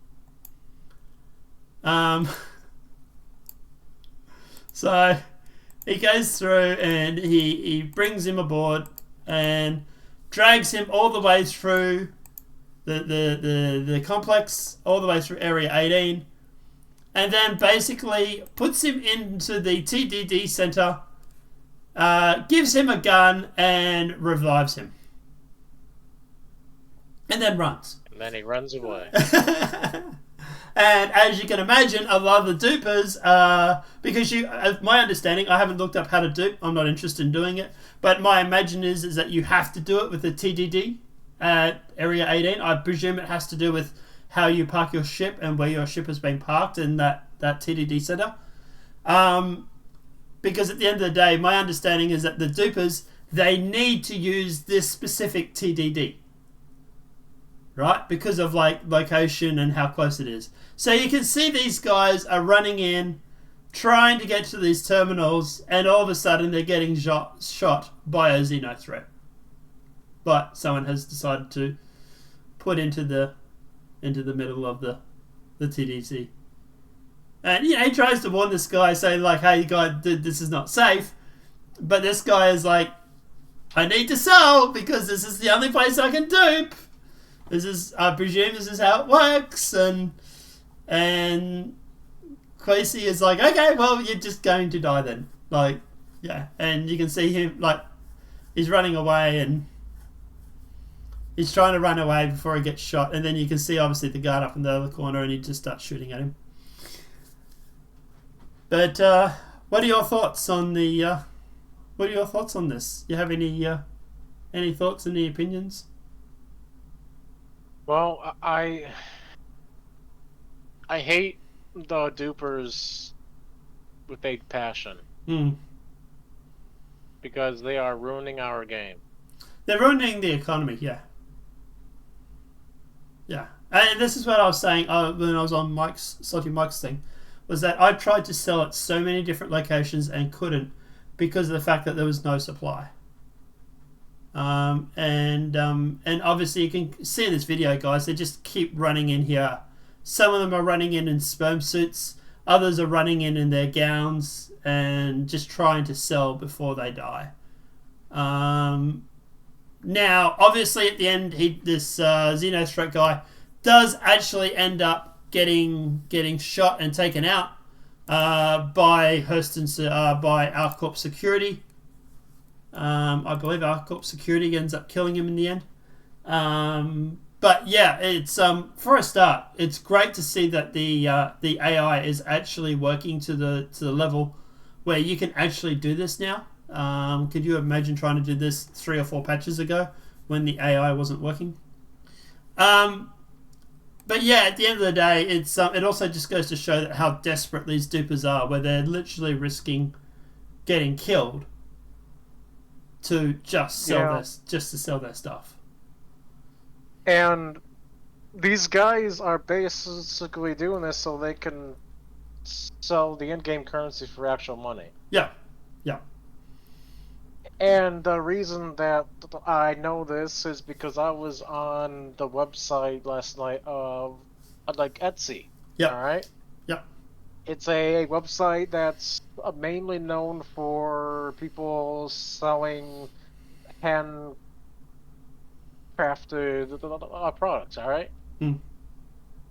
So he goes through and he brings him aboard and drags him all the way through the complex, all the way through Area 18, and then basically puts him into the TDD center, gives him a gun and revives him. And then runs. And then he runs away. And as you can imagine, a lot of the dupers, because my understanding, I haven't looked up how to dupe. I'm not interested in doing it. But my imagine is that you have to do it with the TDD at Area 18. I presume it has to do with how you park your ship and where your ship has been parked in that TDD center. Because at the end of the day, my understanding is that the dupers, they need to use this specific TDD. Right? Because of location and how close it is. So you can see these guys are running in, trying to get to these terminals, and all of a sudden they're getting shot by a Xenothreat. But someone has decided to put into the middle of the TDC. And he tries to warn this guy, saying hey guy, this is not safe. But this guy is like, I need to sell because this is the only place I can dupe. I presume this is how it works, and Khaleesi is like, okay, well, you're just going to die then. And you can see him, he's running away, and He's trying to run away before he gets shot, and then you can see obviously the guard up in the other corner, and he just starts shooting at him. But what are your thoughts on the? What are your thoughts on this? You have any thoughts, any opinions? Well, I hate the dupers with a passion because they are ruining our game. They're ruining the economy. Yeah. Yeah, and this is what I was saying when I was on Salty Mike's thing, was that I tried to sell at so many different locations and couldn't because of the fact that there was no supply. And obviously you can see in this video, guys, they just keep running in here. Some of them are running in sperm suits, others are running in their gowns and just trying to sell before they die. Now, obviously, at the end, this Xenostroke guy does actually end up getting shot and taken out by by ArcCorp Security. I believe ArcCorp Security ends up killing him in the end. But yeah, it's for a start, it's great to see that the AI is actually working to the level where you can actually do this now. Could you imagine trying to do this 3 or 4 patches ago when the AI wasn't working? But yeah, at the end of the day, it's it also just goes to show that how desperate these dupers are, where they're literally risking getting killed to just sell their stuff. And these guys are basically doing this so they can sell the in-game currency for actual money. Yeah, yeah. And the reason that I know this is because I was on the website last night of like Etsy. Yeah. All right. Yeah. It's a website that's mainly known for people selling handcrafted products. All right. Mm.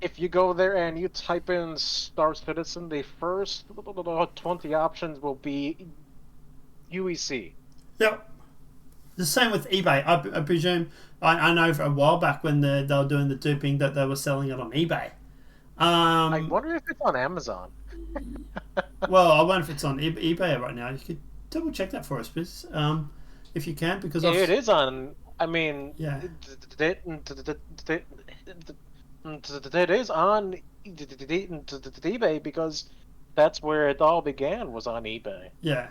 If you go there and you type in starcitizen, the first 20 options will be UEC. Yep. The same with eBay. I presume, I know for a while back when they were doing the duping that they were selling it on eBay. I wonder if it's on Amazon. Well, I wonder if it's on eBay right now. You could double check that for us, please, if you can, because it is on. I mean, yeah, it is on eBay because that's where it all began. Was on eBay. Yeah.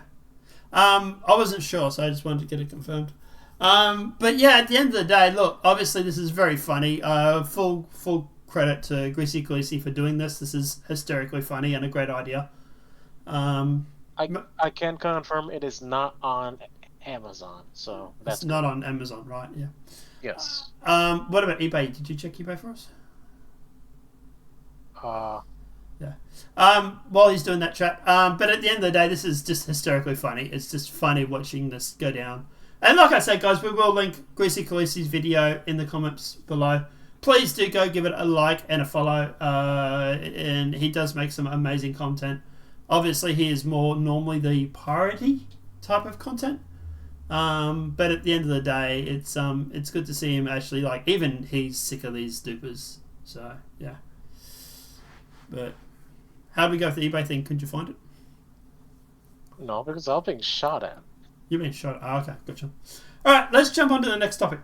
I wasn't sure, so I just wanted to get it confirmed. But yeah, at the end of the day, look, obviously this is very funny. Full credit to Greasy Khaleesi for doing this. This is hysterically funny and a great idea. I can confirm it is not on Amazon, so that's it's not on Amazon, right? Yeah. Yes. What about eBay? Did you check eBay for us? Yeah. While he's doing that chat. But at the end of the day, this is just hysterically funny. It's just funny watching this go down. And like I said, guys, we will link Greasy Khaleesi's video in the comments below. Please do go give it a like and a follow. And he does make some amazing content. Obviously, he is more normally the parody type of content. But at the end of the day, it's good to see him actually, like, even he's sick of these dupers. So, yeah. But how do we go with the eBay thing? Couldn't you find it? No, because I'm being shot at. You're being shot at. Oh, okay, gotcha. Alright, let's jump on to the next topic.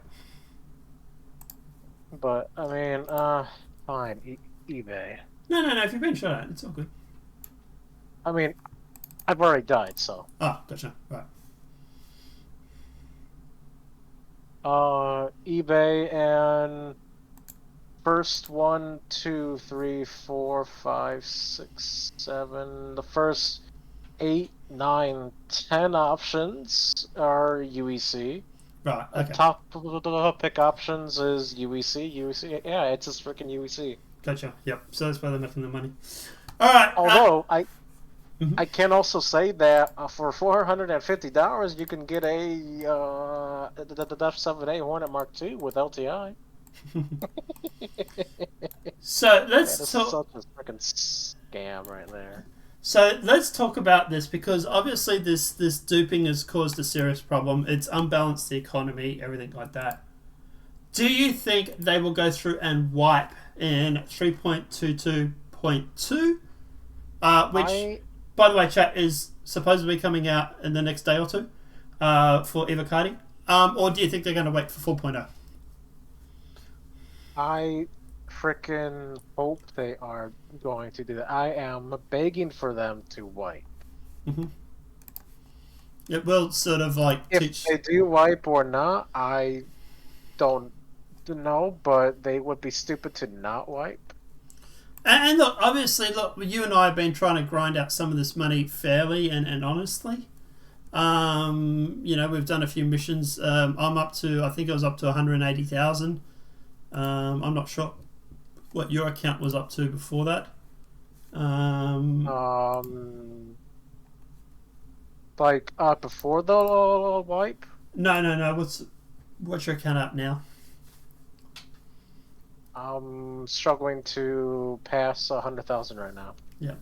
But, I mean, fine. eBay. No, if you're being shot at, it's all good. I mean, I've already died, so. Ah, gotcha. Right. eBay and first 1, 2, 3, 4, 5, 6, 7. The first 8, 9, 10 options are UEC. Right, okay. The top pick options is UEC. Yeah, it's just freaking UEC. Gotcha. Yep. So that's why they're making the money. Alright. Although, I can also say that for $450, you can get the F7A Hornet Mark II with LTI. So let's talk. Such a freaking scam right there. So let's talk about this, because obviously this duping has caused a serious problem. It's unbalanced the economy, everything like that. Do you think they will go through and wipe in 3.22.2? Which, by the way, chat, is supposedly coming out in the next day or two for Ironclad. Or do you think they're going to wait for 4.0? I freaking hope they are going to do that. I am begging for them to wipe. Mm-hmm. It will sort of like if they do wipe or not, I don't know, but they would be stupid to not wipe. And look, obviously, look, you and I have been trying to grind out some of this money fairly and honestly. We've done a few missions. I'm up to, I think I was up to 180,000. I'm not sure what your account was up to before that. Before the wipe? No. What's your account up now? I'm struggling to pass 100,000 right now. Yeah.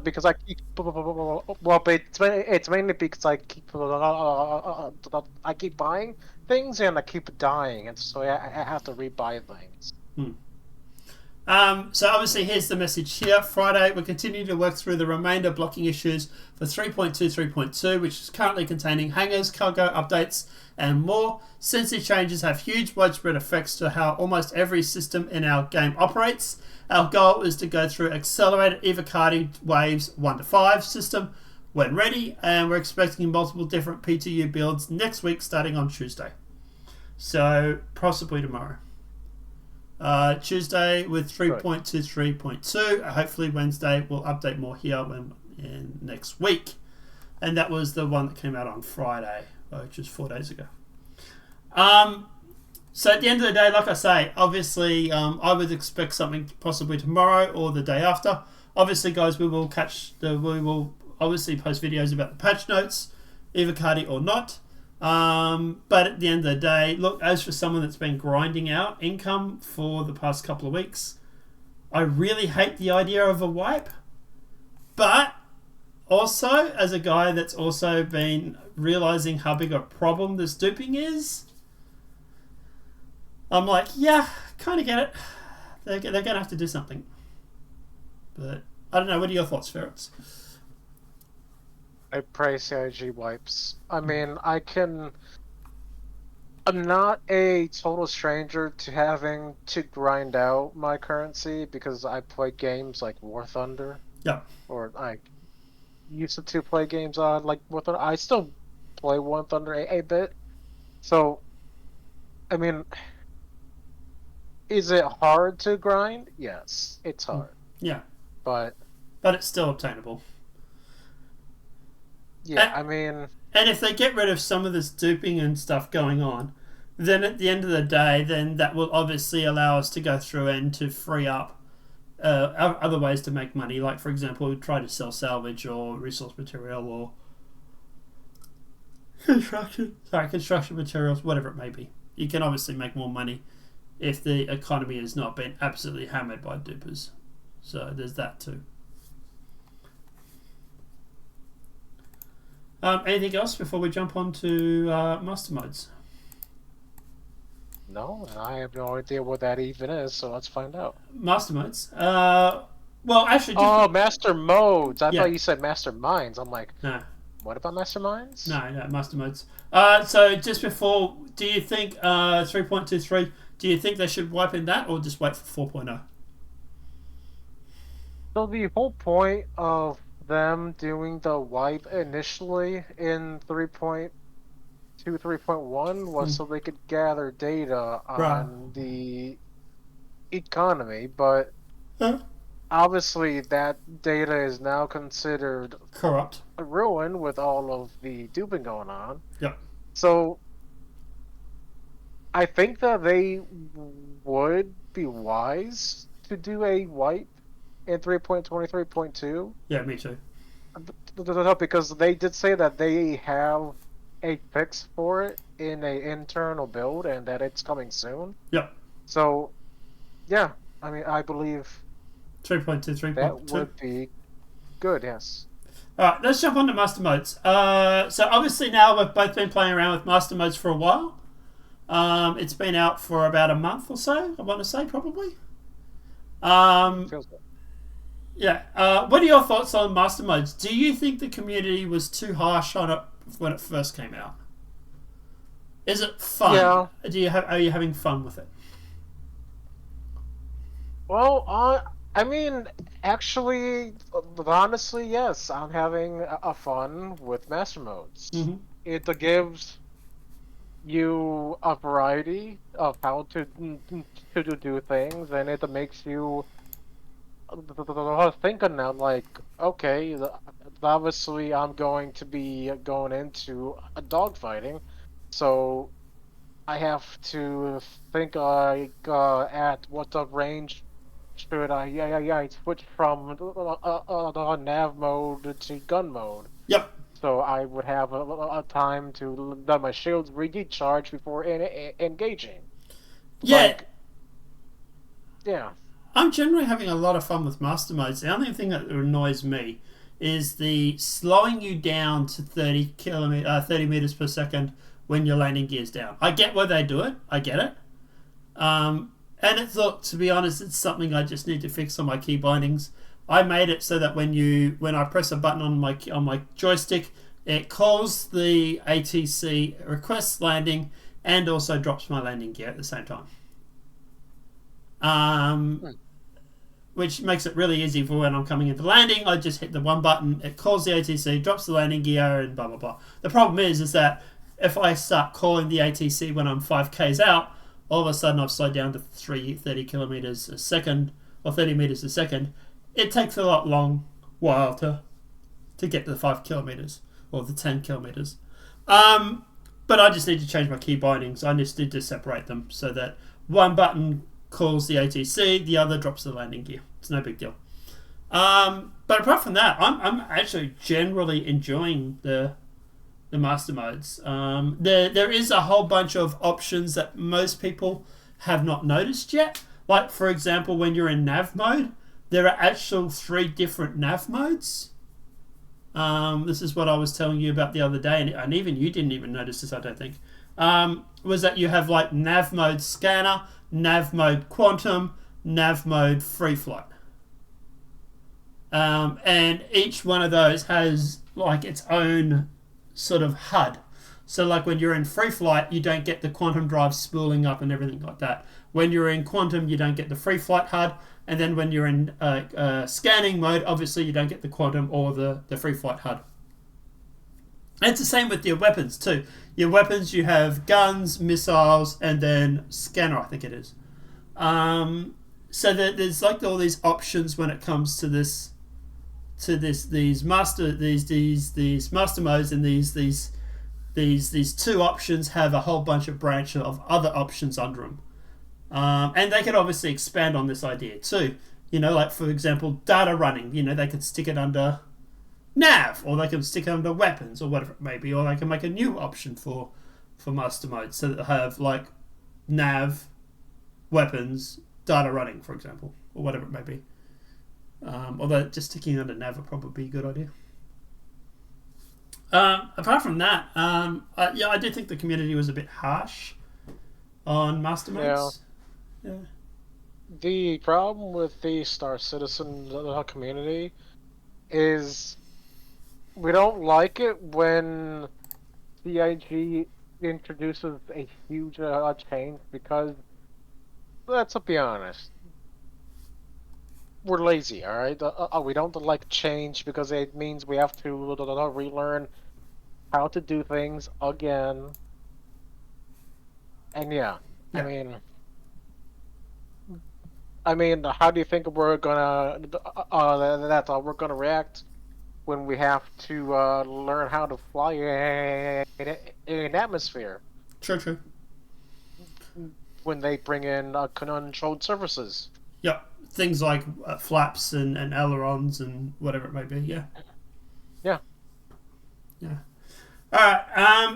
Because I keep but it's mainly because I keep buying things and I keep dying, and so I have to rebuy things. So obviously here's the message here. Friday, we're continuing to work through the remainder blocking issues for 3.2, which is currently containing hangars, cargo updates, and more. Since these changes have huge widespread effects to how almost every system in our game operates, our goal is to go through accelerated Ironclad waves 1 to 5 system when ready, and we're expecting multiple different PTU builds next week starting on Tuesday. So possibly tomorrow. Tuesday with 3.23.2. Hopefully Wednesday we'll update more here in next week. And that was the one that came out on Friday, which is 4 days ago. So at the end of the day, like I say, obviously I would expect something possibly tomorrow or the day after. Obviously, guys, we will obviously post videos about the patch notes, Ironclad or not. But at the end of the day, look, as for someone that's been grinding out income for the past couple of weeks, I really hate the idea of a wipe. But also, as a guy that's also been realizing how big a problem this duping is, I'm like, yeah, kind of get it. They're going to have to do something. But I don't know. What are your thoughts, Ferrets? I pray CIG wipes. I mean, I'm not a total stranger to having to grind out my currency because I play games like War Thunder. Yeah. Or I used to play games on like War Thunder. I still play War Thunder a bit. So, I mean, is it hard to grind? Yes, it's hard. Yeah. But it's still obtainable. Yeah, I mean... And if they get rid of some of this duping and stuff going on, then at the end of the day, then that will obviously allow us to go through and to free up other ways to make money. Like, for example, try to sell salvage or resource material or construction materials, whatever it may be. You can obviously make more money if the economy has not been absolutely hammered by dupers. So there's that too. Anything else before we jump on to master modes? No, I have no idea what that even is, so let's find out. Master modes? Well, actually... master modes! I thought you said master minds. I'm like, no. What about master minds? No, master modes. So just before, do you think 3.23, do you think they should wipe in that or just wait for 4.0? So the whole point of them doing the wipe initially in 3.2, 3.1 was so they could gather data on the economy, but obviously that data is now considered corrupt, a ruin with all of the duping going on. Yeah. So I think that they would be wise to do a wipe in 3.23.2. Yeah, me too. Because they did say that they have a fix for it in an internal build and that it's coming soon. Yep. So, yeah, I mean, I believe 3.2, 3.2. That would be good, yes. Alright, let's jump on to master modes. So obviously now we've both been playing around with master modes for a while. It's been out for about a month or so, I want to say, probably. Feels good. Yeah. What are your thoughts on master modes? Do you think the community was too harsh on it when it first came out? Is it fun? Yeah. Are you having fun with it? Well, I mean, actually, honestly, yes, I'm having a fun with master modes. Mm-hmm. It gives you a variety of how to do things, and it makes you thinking now, like, okay, obviously I'm going to be going into a dogfighting, so I have to think like at what range should I switch from nav mode to gun mode. Yep. So I would have a time to let my shields recharge before engaging. Yeah. Like, yeah. I'm generally having a lot of fun with master modes. The only thing that annoys me is the slowing you down to 30 meters per second when your landing gear's down. I get why they do it. I get it. And it's, look, to be honest, it's something I just need to fix on my key bindings. I made it so that when I press a button on my joystick, it calls the ATC requests landing and also drops my landing gear at the same time. Which makes it really easy for when I'm coming into landing. I just hit the one button, it calls the ATC, drops the landing gear, and blah blah blah. The problem is that if I start calling the ATC when I'm 5k's out, all of a sudden I've slowed down to 30 kilometers a second or 30 meters a second. It takes a long while to get to the 5 kilometers or the 10 kilometers. But I just need to change my key bindings. I just need to separate them so that one button calls the ATC, the other drops the landing gear. It's no big deal. But apart from that, I'm actually generally enjoying the master modes. There is a whole bunch of options that most people have not noticed yet. Like, for example, when you're in nav mode, there are actual 3 different nav modes. This is what I was telling you about the other day, and even you didn't even notice this, I don't think. Was that you have like nav mode scanner, nav mode quantum, nav mode free flight. And each one of those has like its own sort of HUD. So like when you're in free flight, you don't get the quantum drive spooling up and everything like that. When you're in quantum, you don't get the free flight HUD. And then when you're in scanning mode, obviously you don't get the quantum or the free flight HUD. And it's the same with your weapons too. Your weapons, you have guns, missiles, and then scanner, I think it is. So there's like all these options when it comes to these master modes, and these 2 options have a whole bunch of branch of other options under them. And they could obviously expand on this idea too. You know, like for example, data running. You know, they could stick it under nav, or they can stick it under weapons, or whatever it may be, or they can make a new option for master mode, so that they have like nav, weapons, data running, for example, or whatever it may be. Although just sticking under nav would probably be a good idea. Apart from that, I do think the community was a bit harsh on master modes. Yeah. The problem with the Star Citizen community is we don't like it when CIG introduces a huge change, because, let's be honest, we're lazy, alright? We don't like change because it means we have to relearn how to do things again. And yeah. I mean, how do you think we're gonna we're gonna react when we have to learn how to fly in atmosphere? True. When they bring in controlled surfaces. Yep, things like flaps and ailerons and whatever it may be. Yeah. All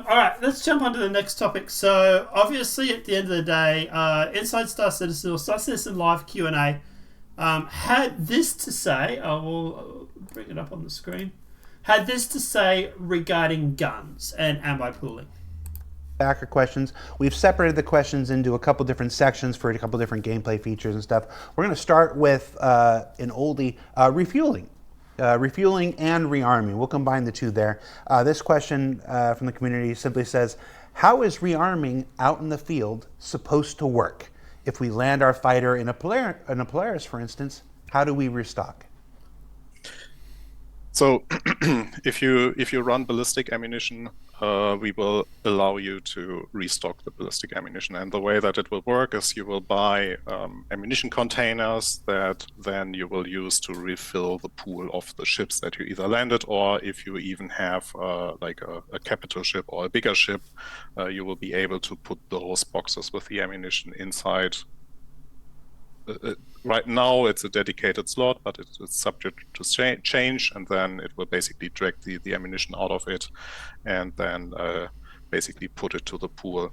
right. Let's jump on to the next topic. So, obviously, at the end of the day, Inside Star Citizen or Star Citizen Live Q&A had this to say. I will bring it up on the screen. Had this to say regarding guns and ammo pooling. backer questions. We've separated the questions into a couple different sections for a couple different gameplay features and stuff. We're going to start with an oldie, refueling. Refueling and rearming. We'll combine the two there. This question from the community simply says, how is rearming out in the field supposed to work? If we land our fighter in a Polaris, for instance, how do we restock? So if you run ballistic ammunition, we will allow you to restock the ballistic ammunition. And the way that it will work is you will buy ammunition containers that then you will use to refill the pool of the ships that you either landed, or if you even have like a capital ship or a bigger ship, you will be able to put those boxes with the ammunition inside. Right now it's a dedicated slot, but it's subject to change, and then it will basically drag the ammunition out of it and then basically put it to the pool.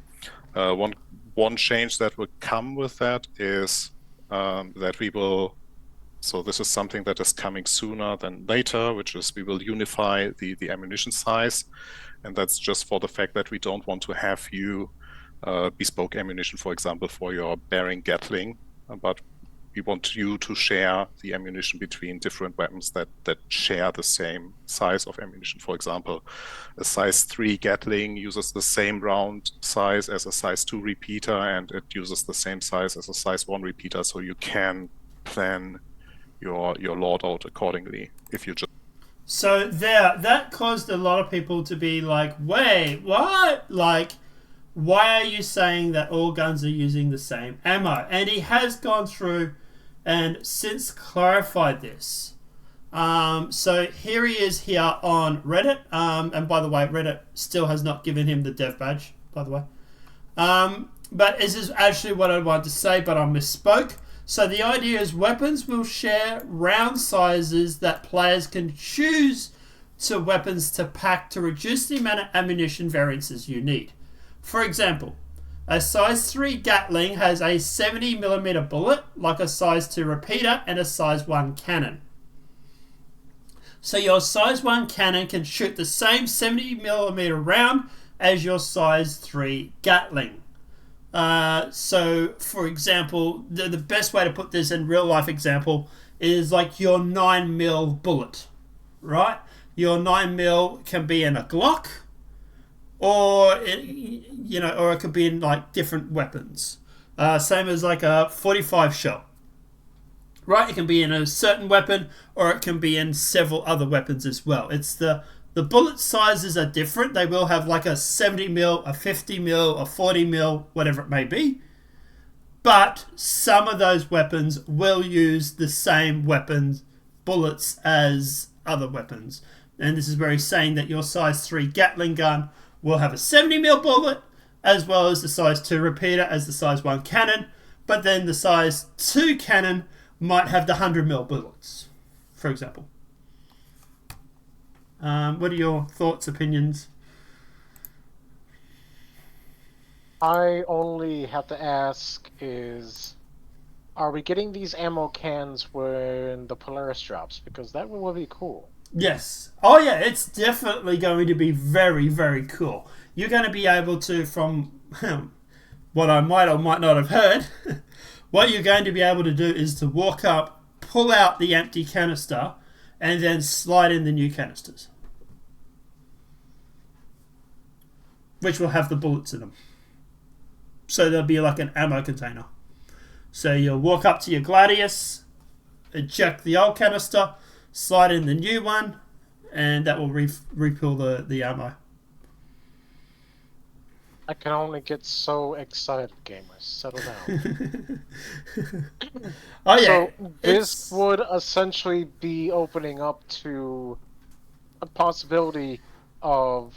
One change that will come with that is that we will, so this is something that is coming sooner than later, which is we will unify the ammunition size, and that's just for the fact that we don't want to have you bespoke ammunition, for example, for your bearing Gatling, but we want you to share the ammunition between different weapons that share the same size of ammunition. For example, a size 3 Gatling uses the same round size as a size 2 repeater, and it uses the same size as a size 1 repeater, so you can plan your loadout accordingly if you just... So that caused a lot of people to be like, wait, what? Like, why are you saying that all guns are using the same ammo? And he has gone through and since clarified this. So here he is here on Reddit. And by the way, Reddit still has not given him the dev badge, by the way. But this is actually what I wanted to say, but I misspoke. So the idea is weapons will share round sizes that players can choose to weapons to pack to reduce the amount of ammunition variances you need. For example, a size 3 Gatling has a 70mm bullet, like a size 2 repeater, and a size 1 cannon. So your size 1 cannon can shoot the same 70mm round as your size 3 Gatling. So, for example, the best way to put this in real life example is like your 9mm bullet, right? Your 9mm can be in a Glock, or it could be in like different weapons. Same as like a 45 shot, right? It can be in a certain weapon, or it can be in several other weapons as well. It's the bullet sizes are different. They will have like a 70mm, a 50mm, a 40mm, whatever it may be. But some of those weapons will use the same weapons bullets as other weapons. And this is where he's saying that your size 3 Gatling gun will have a 70mm bullet, as well as the size 2 repeater as the size 1 cannon, but then the size 2 cannon might have the 100mm bullets, for example. What are your thoughts, opinions? I only have to ask is, are we getting these ammo cans when the Polaris drops? Because that one would be cool. Yes. Oh yeah, it's definitely going to be very, very cool. You're going to be able to, from what I might or might not have heard, what you're going to be able to do is to walk up, pull out the empty canister, and then slide in the new canisters, which will have the bullets in them. So there'll be like an ammo container. So you'll walk up to your Gladius, eject the old canister, slide in the new one, and that will refill the ammo. I can only get so excited, gamers. Settle down. Oh yeah. So this would essentially be opening up to a possibility of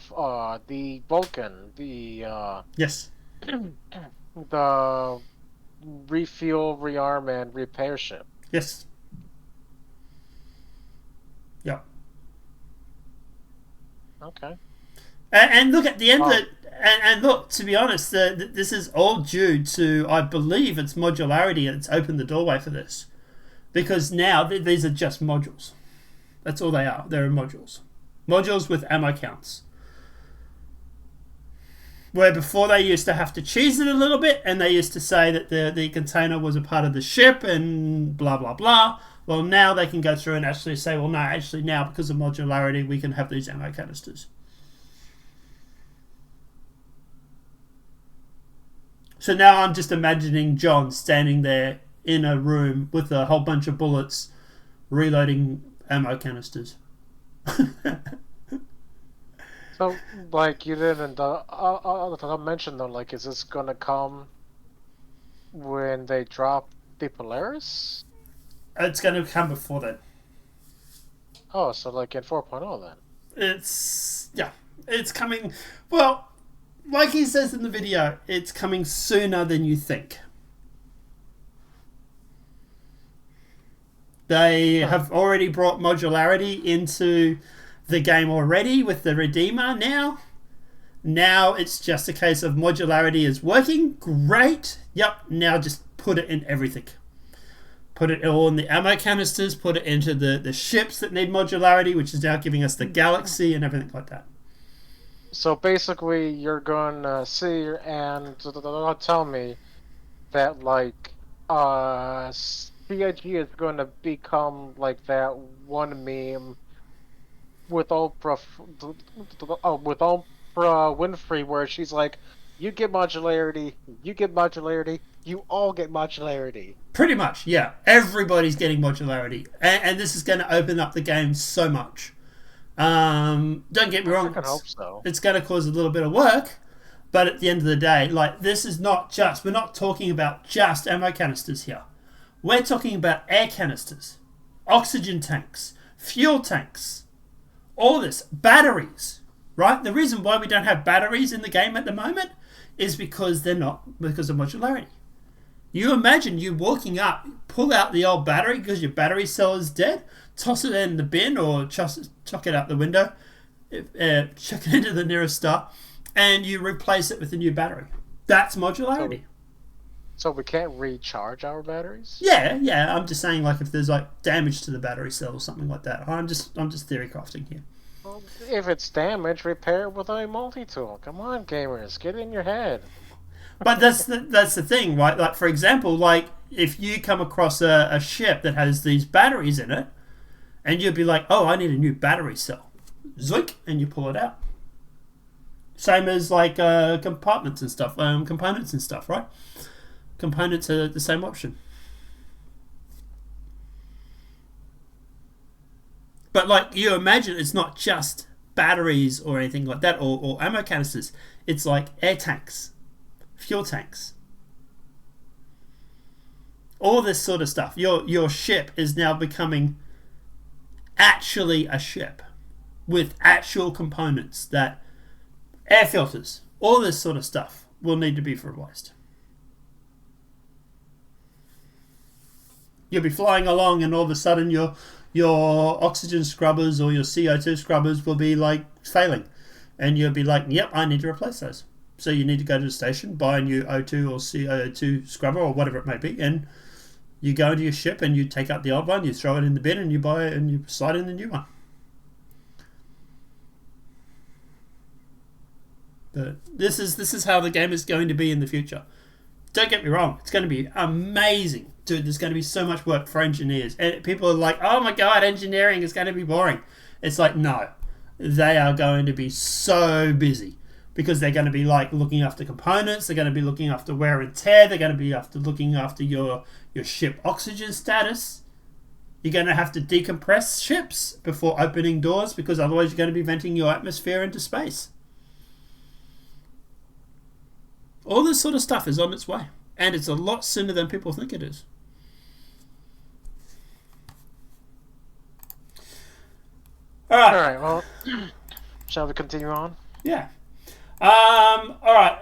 the Vulcan, the yes, the refuel, rearm, and repair ship. yes. Yeah. Okay. And look at the end of it. And look, to be honest, this is all due to, I believe, it's modularity, and it's opened the doorway for this. Because now these are just modules. That's all they are. They're modules. Modules with ammo counts. Where before they used to have to cheese it a little bit, and they used to say that the container was a part of the ship and blah, blah, blah. Well, now they can go through and actually say, well, no, actually now, because of modularity, we can have these ammo canisters. So now I'm just imagining John standing there in a room with a whole bunch of bullets, reloading ammo canisters. So, like, you didn't mention, though, like, is this gonna come when they drop the Polaris? It's going to come before then. Oh, so, like, in 4.0 then? It's coming. Well, like he says in the video, it's coming sooner than you think. They have already brought modularity into the game already with the Redeemer now. Now it's just a case of modularity is working. Great. Yep. Now just put it in everything. Put it all in the ammo canisters. Put it into the ships that need modularity, which is now giving us the galaxy and everything like that. So basically, you're gonna see and tell me that, like, CIG is gonna become like that one meme with Oprah Winfrey, where she's like, "You get modularity, you all get modularity." Pretty much, yeah. Everybody's getting modularity, and this is going to open up the game so much. Don't get me wrong. I hope so. It's going to cause a little bit of work, but at the end of the day, like, this is not just. We're not talking about just ammo canisters here. We're talking about air canisters, oxygen tanks, fuel tanks, all this, batteries, right? The reason why we don't have batteries in the game at the moment is because they're not, because of modularity. You imagine you walking up, pull out the old battery because your battery cell is dead, toss it in the bin or chuck it out the window, chuck it into the nearest star, and you replace it with a new battery. That's modularity. So we can't recharge our batteries? Yeah. I'm just saying, like, if there's like damage to the battery cell or something like that. I'm just theory crafting here. Well, if it's damaged, repair it with a multi-tool. Come on, gamers, get in your head. But that's the thing, right? Like, for example, like, if you come across a ship that has these batteries in it, and you'd be like, oh, I need a new battery cell. Zoink, and you pull it out. Same as, like, compartments and stuff, components and stuff, right? Components are the same option. But, like, you imagine it's not just batteries or anything like that, or ammo canisters. It's like air tanks, fuel tanks, all this sort of stuff. Your ship is now becoming actually a ship with actual components, that air filters, all this sort of stuff will need to be replaced. You'll be flying along and all of a sudden your oxygen scrubbers or your CO2 scrubbers will be like failing, and you'll be like, yep, I need to replace those. So you need to go to the station, buy a new O2 or CO2 scrubber or whatever it may be, and you go into your ship and you take out the old one, you throw it in the bin, and you buy it and you slide in the new one. But this is how the game is going to be in the future. Don't get me wrong, it's going to be amazing. Dude, there's going to be so much work for engineers. And people are like, oh my god, engineering is going to be boring. It's like, no. They are going to be so busy. Because they're going to be like looking after components, they're going to be looking after wear and tear, they're going to be looking after your ship oxygen status. You're going to have to decompress ships before opening doors, because otherwise you're going to be venting your atmosphere into space. All this sort of stuff is on its way. And it's a lot sooner than people think it is. Alright, well, shall we continue on? Yeah. Alright,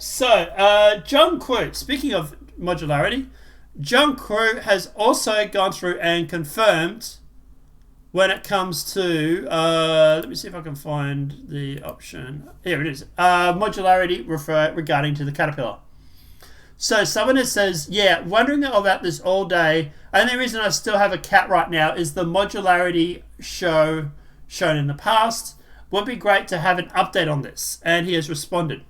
so John Crew, speaking of modularity, John Crew has also gone through and confirmed when it comes to, let me see if I can find the option. Here it is. Modularity regarding to the Caterpillar. So someone that says, yeah, wondering about this all day. Only reason I still have a cat right now is the modularity show shown in the past Would be great to have an update on this. And he has responded.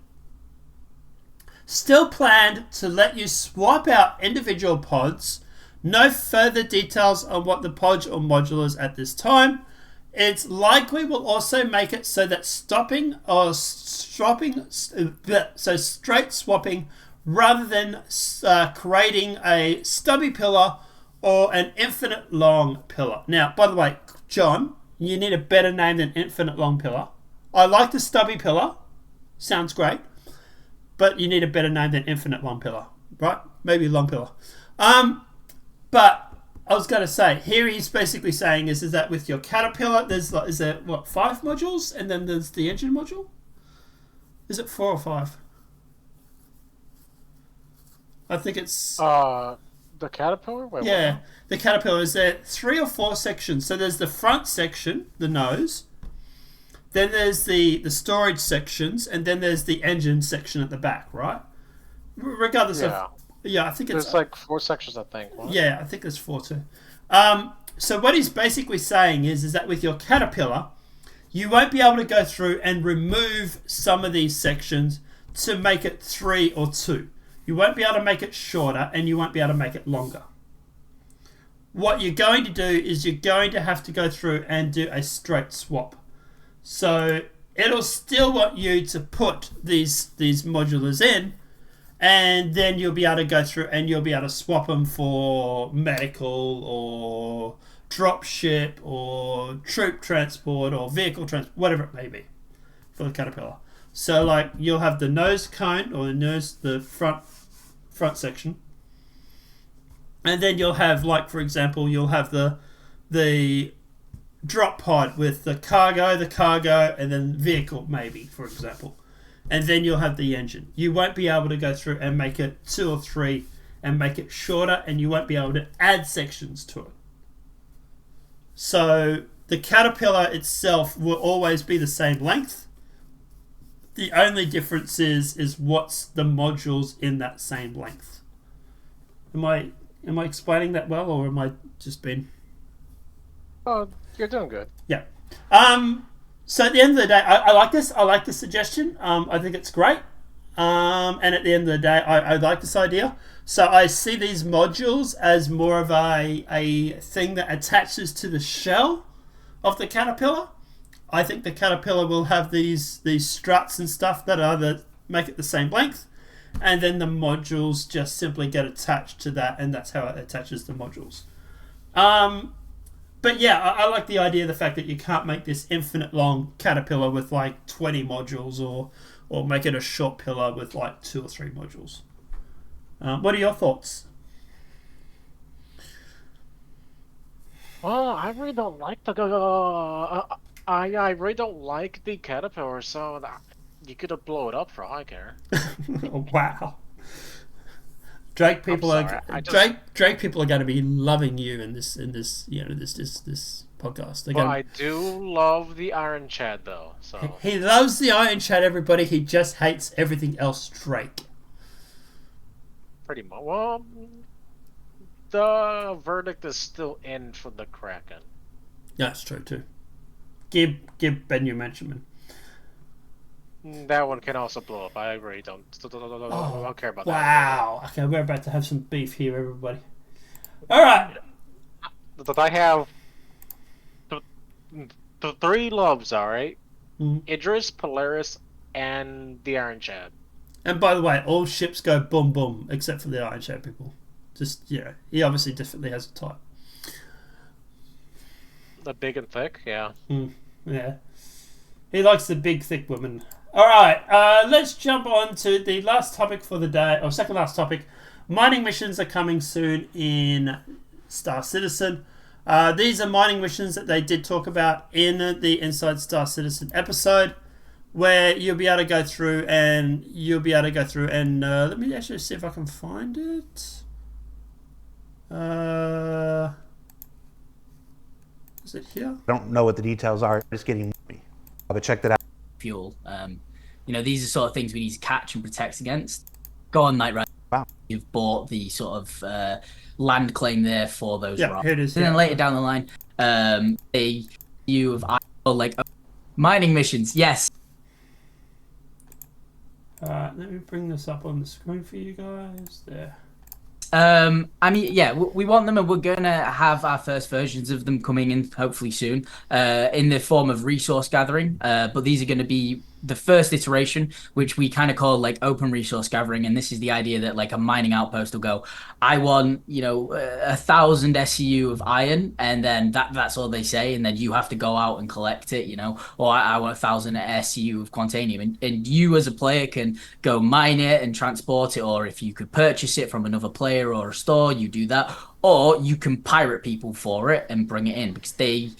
Still planned to let you swap out individual pods. No further details on what the pods or modulars at this time. It's likely we'll also make it so that stopping or swapping, so straight swapping rather than creating a stubby pillar or an infinite long pillar. Now, by the way, John, you need a better name than infinite long pillar. I like the stubby pillar. Sounds great. But you need a better name than infinite long pillar, right? Maybe long pillar. But I was going to say, here he's basically saying is that with your caterpillar, is there, 5 modules? And then there's the engine module? Is it 4 or 5? I think it's... the caterpillar? Wait, yeah, what? the caterpillar. Is there 3 or 4 sections? So there's the front section, the nose. Then there's the storage sections. And then there's the engine section at the back, right? Regardless of... Yeah, I think it's... There's like 4 sections, I think. What? Yeah, I think there's 4 too. So what he's basically saying is that with your caterpillar, you won't be able to go through and remove some of these sections to make it 3 or 2. You won't be able to make it shorter and you won't be able to make it longer. What you're going to do is you're going to have to go through and do a straight swap. So it'll still want you to put these modulars in, and then you'll be able to go through and you'll be able to swap them for medical or dropship or troop transport or vehicle transport, whatever it may be for the caterpillar. So like you'll have the nose cone or the front section, and then you'll have, like, for example, you'll have the drop pod with the cargo, and then vehicle maybe, for example. And then you'll have the engine. You won't be able to go through and make it 2 or 3 and make it shorter, and you won't be able to add sections to it. So the caterpillar itself will always be the same length. The only difference is what's the modules in that same length. Am I explaining that well, or am I just being... Oh, you're doing good. Yeah. So at the end of the day, I like this. I like this suggestion. I think it's great. And at the end of the day, I like this idea. So I see these modules as more of a thing that attaches to the shell of the caterpillar. I think the caterpillar will have these struts and stuff that make it the same length. And then the modules just simply get attached to that, and that's how it attaches the modules. But yeah, I like the idea of the fact that you can't make this infinite long caterpillar with like 20 modules or make it a short pillar with like 2 or 3 modules. What are your thoughts? Well, I really don't like I really don't like the caterpillar, so you could have blown it up for all I care. Oh, wow. Drake people are Drake people are going to be loving you in this podcast. Well, I do love the Iron Chad though. So he loves the Iron Chad, everybody. He just hates everything else, Drake. Pretty much. Well, the verdict is still in for the Kraken. Yeah, that's true too. Give Ben your Benjamin. That one can also blow up. I really don't care about that. Wow. Okay, we're about to have some beef here, everybody. All right. But I have the 3 loves, all right? Idris, Polaris, and the Iron Chad. And by the way, all ships go boom boom except for the Iron Chad people. Just, he obviously definitely has a type. The big and thick, yeah. Yeah. He likes the big, thick women. All right, let's jump on to the last topic for the day, or second last topic. Mining missions are coming soon in Star Citizen. These are mining missions that they did talk about in the Inside Star Citizen episode, where you'll be able to go through and let me actually see if I can find it. Is it here? I don't know what the details are. It's getting me. But check that out. Fuel. These are sort of things we need to catch and protect against. Go on, Knight Rider. Wow. You've bought the sort of land claim there for those Yeah, rocks. here it is. And then later down the line, Mining missions, yes. Let me bring this up on the screen for you guys. There. I mean, yeah, we want them, and we're gonna have our first versions of them coming in hopefully soon, in the form of resource gathering. But these are going to be the first iteration, which we kind of call like open resource gathering. And this is the idea that like a mining outpost will go, I want, 1,000 SEU of iron, and then that's all they say, and then you have to go out and collect it, or I want 1,000 SEU of quantanium, and you as a player can go mine it and transport it, or if you could purchase it from another player or a store, you do that, or you can pirate people for it and bring it in because they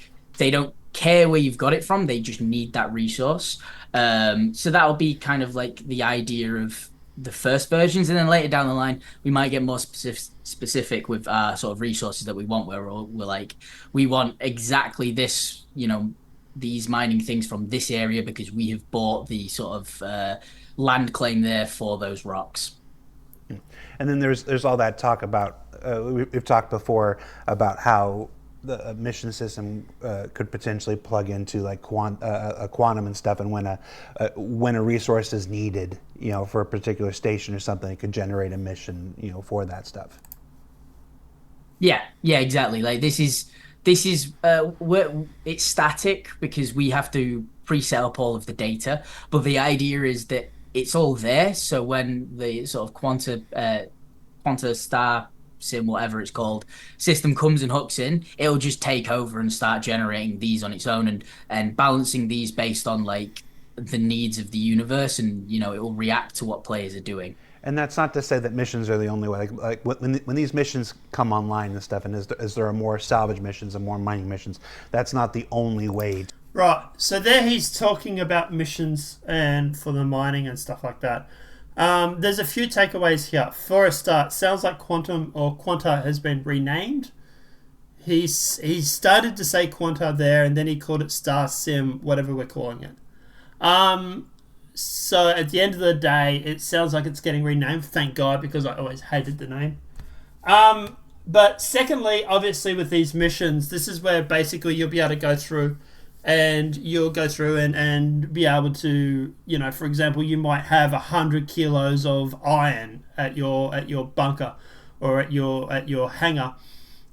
don't care where you've got it from, they just need that resource. So that'll be kind of like the idea of the first versions, and then later down the line we might get more specific with sort of resources that we want, where we're like, we want exactly this, these mining things from this area because we have bought the sort of land claim there for those rocks. And then there's all that talk about, we've talked before about how the mission system could potentially plug into like a quantum and stuff, and when a resource is needed, for a particular station or something, it could generate a mission, for that stuff. Yeah, exactly. Like this is it's static because we have to pre-set up all of the data, but the idea is that it's all there. So when the sort of quanta star sim, whatever it's called, system comes and hooks in, it'll just take over and start generating these on its own and balancing these based on like the needs of the universe, and it will react to what players are doing. And that's not to say that missions are the only way. Like when these missions come online and stuff, and as there are more salvage missions and more mining missions, that's not the only way. Right. So there he's talking about missions and for the mining and stuff like that. There's a few takeaways here. For a start, sounds like Quantum or Quanta has been renamed. He started to say Quanta there, and then he called it Star Sim, whatever we're calling it. So at the end of the day, it sounds like it's getting renamed. Thank God, because I always hated the name. But secondly, obviously with these missions, this is where basically you'll be able to go through and be able to, for example, you might have 100 kilos of iron at your bunker or at your hangar,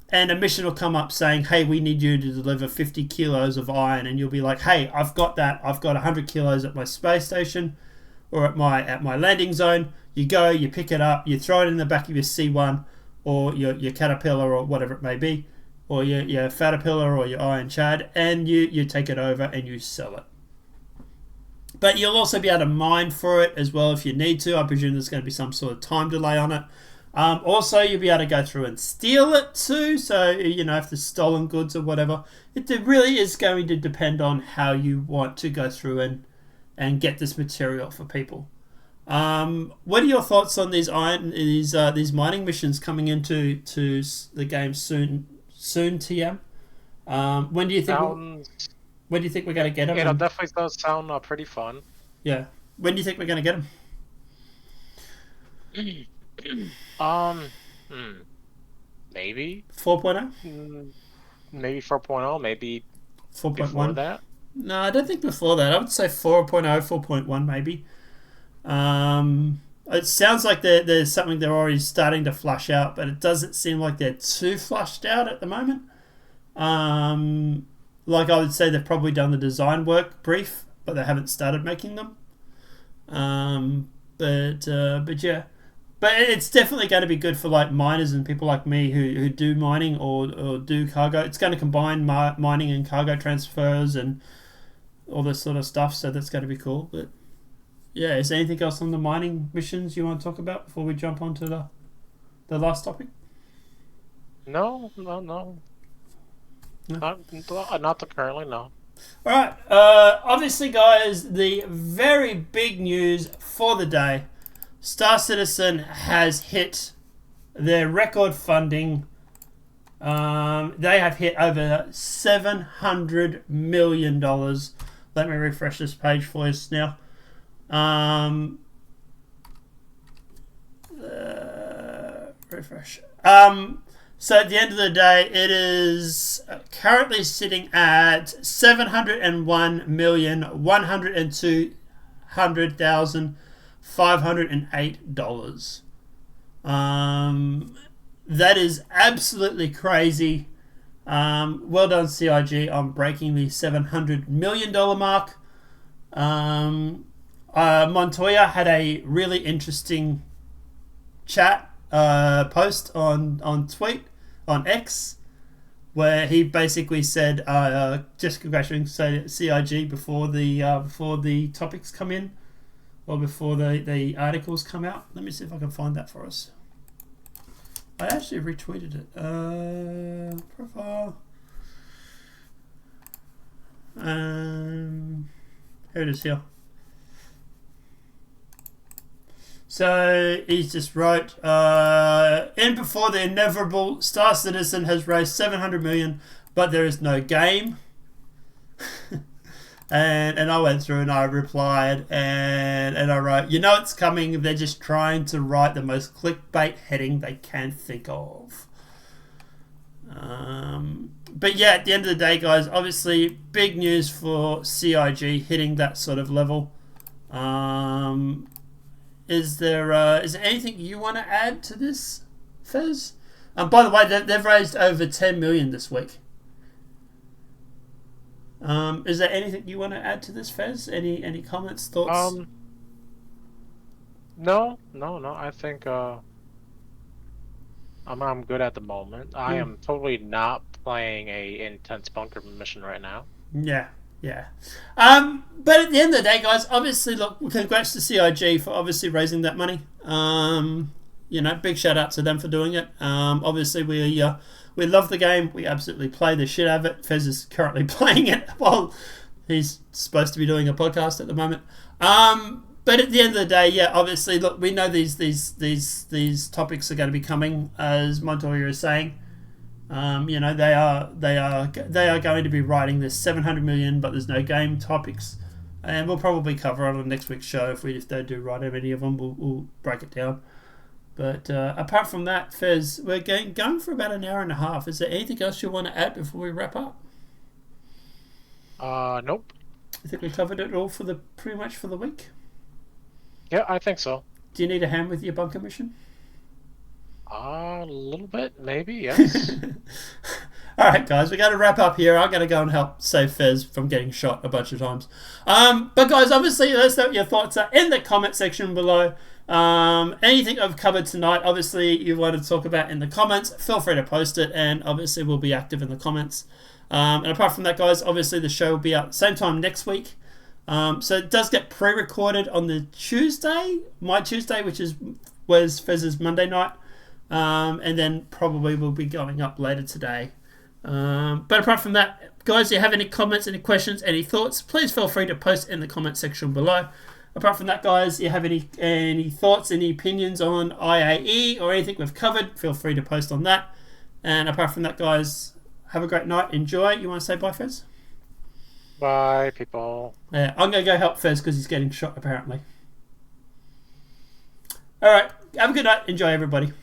and a mission will come up saying, hey, we need you to deliver 50 kilos of iron, and you'll be like, hey, I've got that. I've got 100 kilos at my space station or at my landing zone. You go, you pick it up, you throw it in the back of your C1 or your Caterpillar or whatever it may be, or your Caterpillar or your Iron Chad, and you take it over and you sell it. But you'll also be able to mine for it as well if you need to. I presume there's going to be some sort of time delay on it. Also, you'll be able to go through and steal it too. So, if there's stolen goods or whatever, it really is going to depend on how you want to go through and get this material for people. What are your thoughts on these mining missions coming into the game soon, TM? When do you think we're going to get them? It definitely does sound pretty fun. Yeah. When do you think we're going to get them? Maybe 4.0. Maybe 4.0. Maybe 4.1. Before that. No, I don't think before that. I would say 4.0, 4.1 maybe. It sounds like there's something they're already starting to flush out, but it doesn't seem like they're too flushed out at the moment. Like I would say they've probably done the design work brief, but they haven't started making them. But yeah. But it's definitely going to be good for like miners and people like me who do mining or do cargo. It's going to combine mining and cargo transfers and all this sort of stuff, so that's going to be cool. But yeah, is there anything else on the mining missions you want to talk about before we jump on to the last topic? No. Not currently, no. All right. Obviously, guys, the very big news for the day: Star Citizen has hit their record funding. They have hit over $700 million. Let me refresh this page for us now. Refresh. So at the end of the day, it is currently sitting at $701,102,508. That is absolutely crazy. Well done, CIG, on breaking the $700 million mark. Montoya had a really interesting chat post on X, where he basically said, just congratulating CIG before the topics come in, or before the articles come out. Let me see if I can find that for us. I actually retweeted it. Profile. Here it is here. So he just wrote, in before the inevitable, Star Citizen has raised 700 million, but there is no game. and I went through and I replied and I wrote, you know it's coming. They're just trying to write the most clickbait heading they can think of. But yeah, at the end of the day, guys, obviously big news for CIG hitting that sort of level. Is there anything you want to add to this, Fez? By the way, they've raised over 10 million this week. Is there anything you want to add to this, Fez? Any comments, thoughts? No. I think I'm good at the moment. I am totally not playing a intense bunker mission right now. Yeah. But at the end of the day, guys, obviously, look, congrats to CIG for obviously raising that money. Big shout out to them for doing it. Obviously, we love the game. We absolutely play the shit out of it. Fez is currently playing it while he's supposed to be doing a podcast at the moment. But at the end of the day, yeah, obviously, look, we know these topics are going to be coming, as Montoya is saying. They are going to be writing this 700 million, but there's no game topics, and we'll probably cover it on next week's show if they do write any of them. We'll break it down. But apart from that, Fez, we're going for about an hour and a half. Is there anything else you want to add before we wrap up? Nope. I think we covered it all pretty much for the week. Yeah, I think so. Do you need a hand with your bunker mission? A little bit, maybe, yes. Alright, guys, we got to wrap up here. I'm going to go and help save Fez from getting shot a bunch of times. But, guys, obviously, let us know what your thoughts are in the comment section below. Anything I've covered tonight, obviously, you want to talk about in the comments, feel free to post it, and obviously, we'll be active in the comments. And apart from that, guys, obviously, the show will be out same time next week. So it does get pre-recorded on the Tuesday, my Tuesday, which was Fez's Monday night. And then probably will be going up later today. But apart from that, guys, if you have any comments, any questions, any thoughts, please feel free to post in the comment section below. Apart from that, guys, if you have any thoughts, any opinions on IAE or anything we've covered, feel free to post on that. And apart from that, guys, have a great night. Enjoy. You want to say bye, Fez? Bye, people. Yeah, I'm going to go help Fez because he's getting shot, apparently. All right. Have a good night. Enjoy, everybody.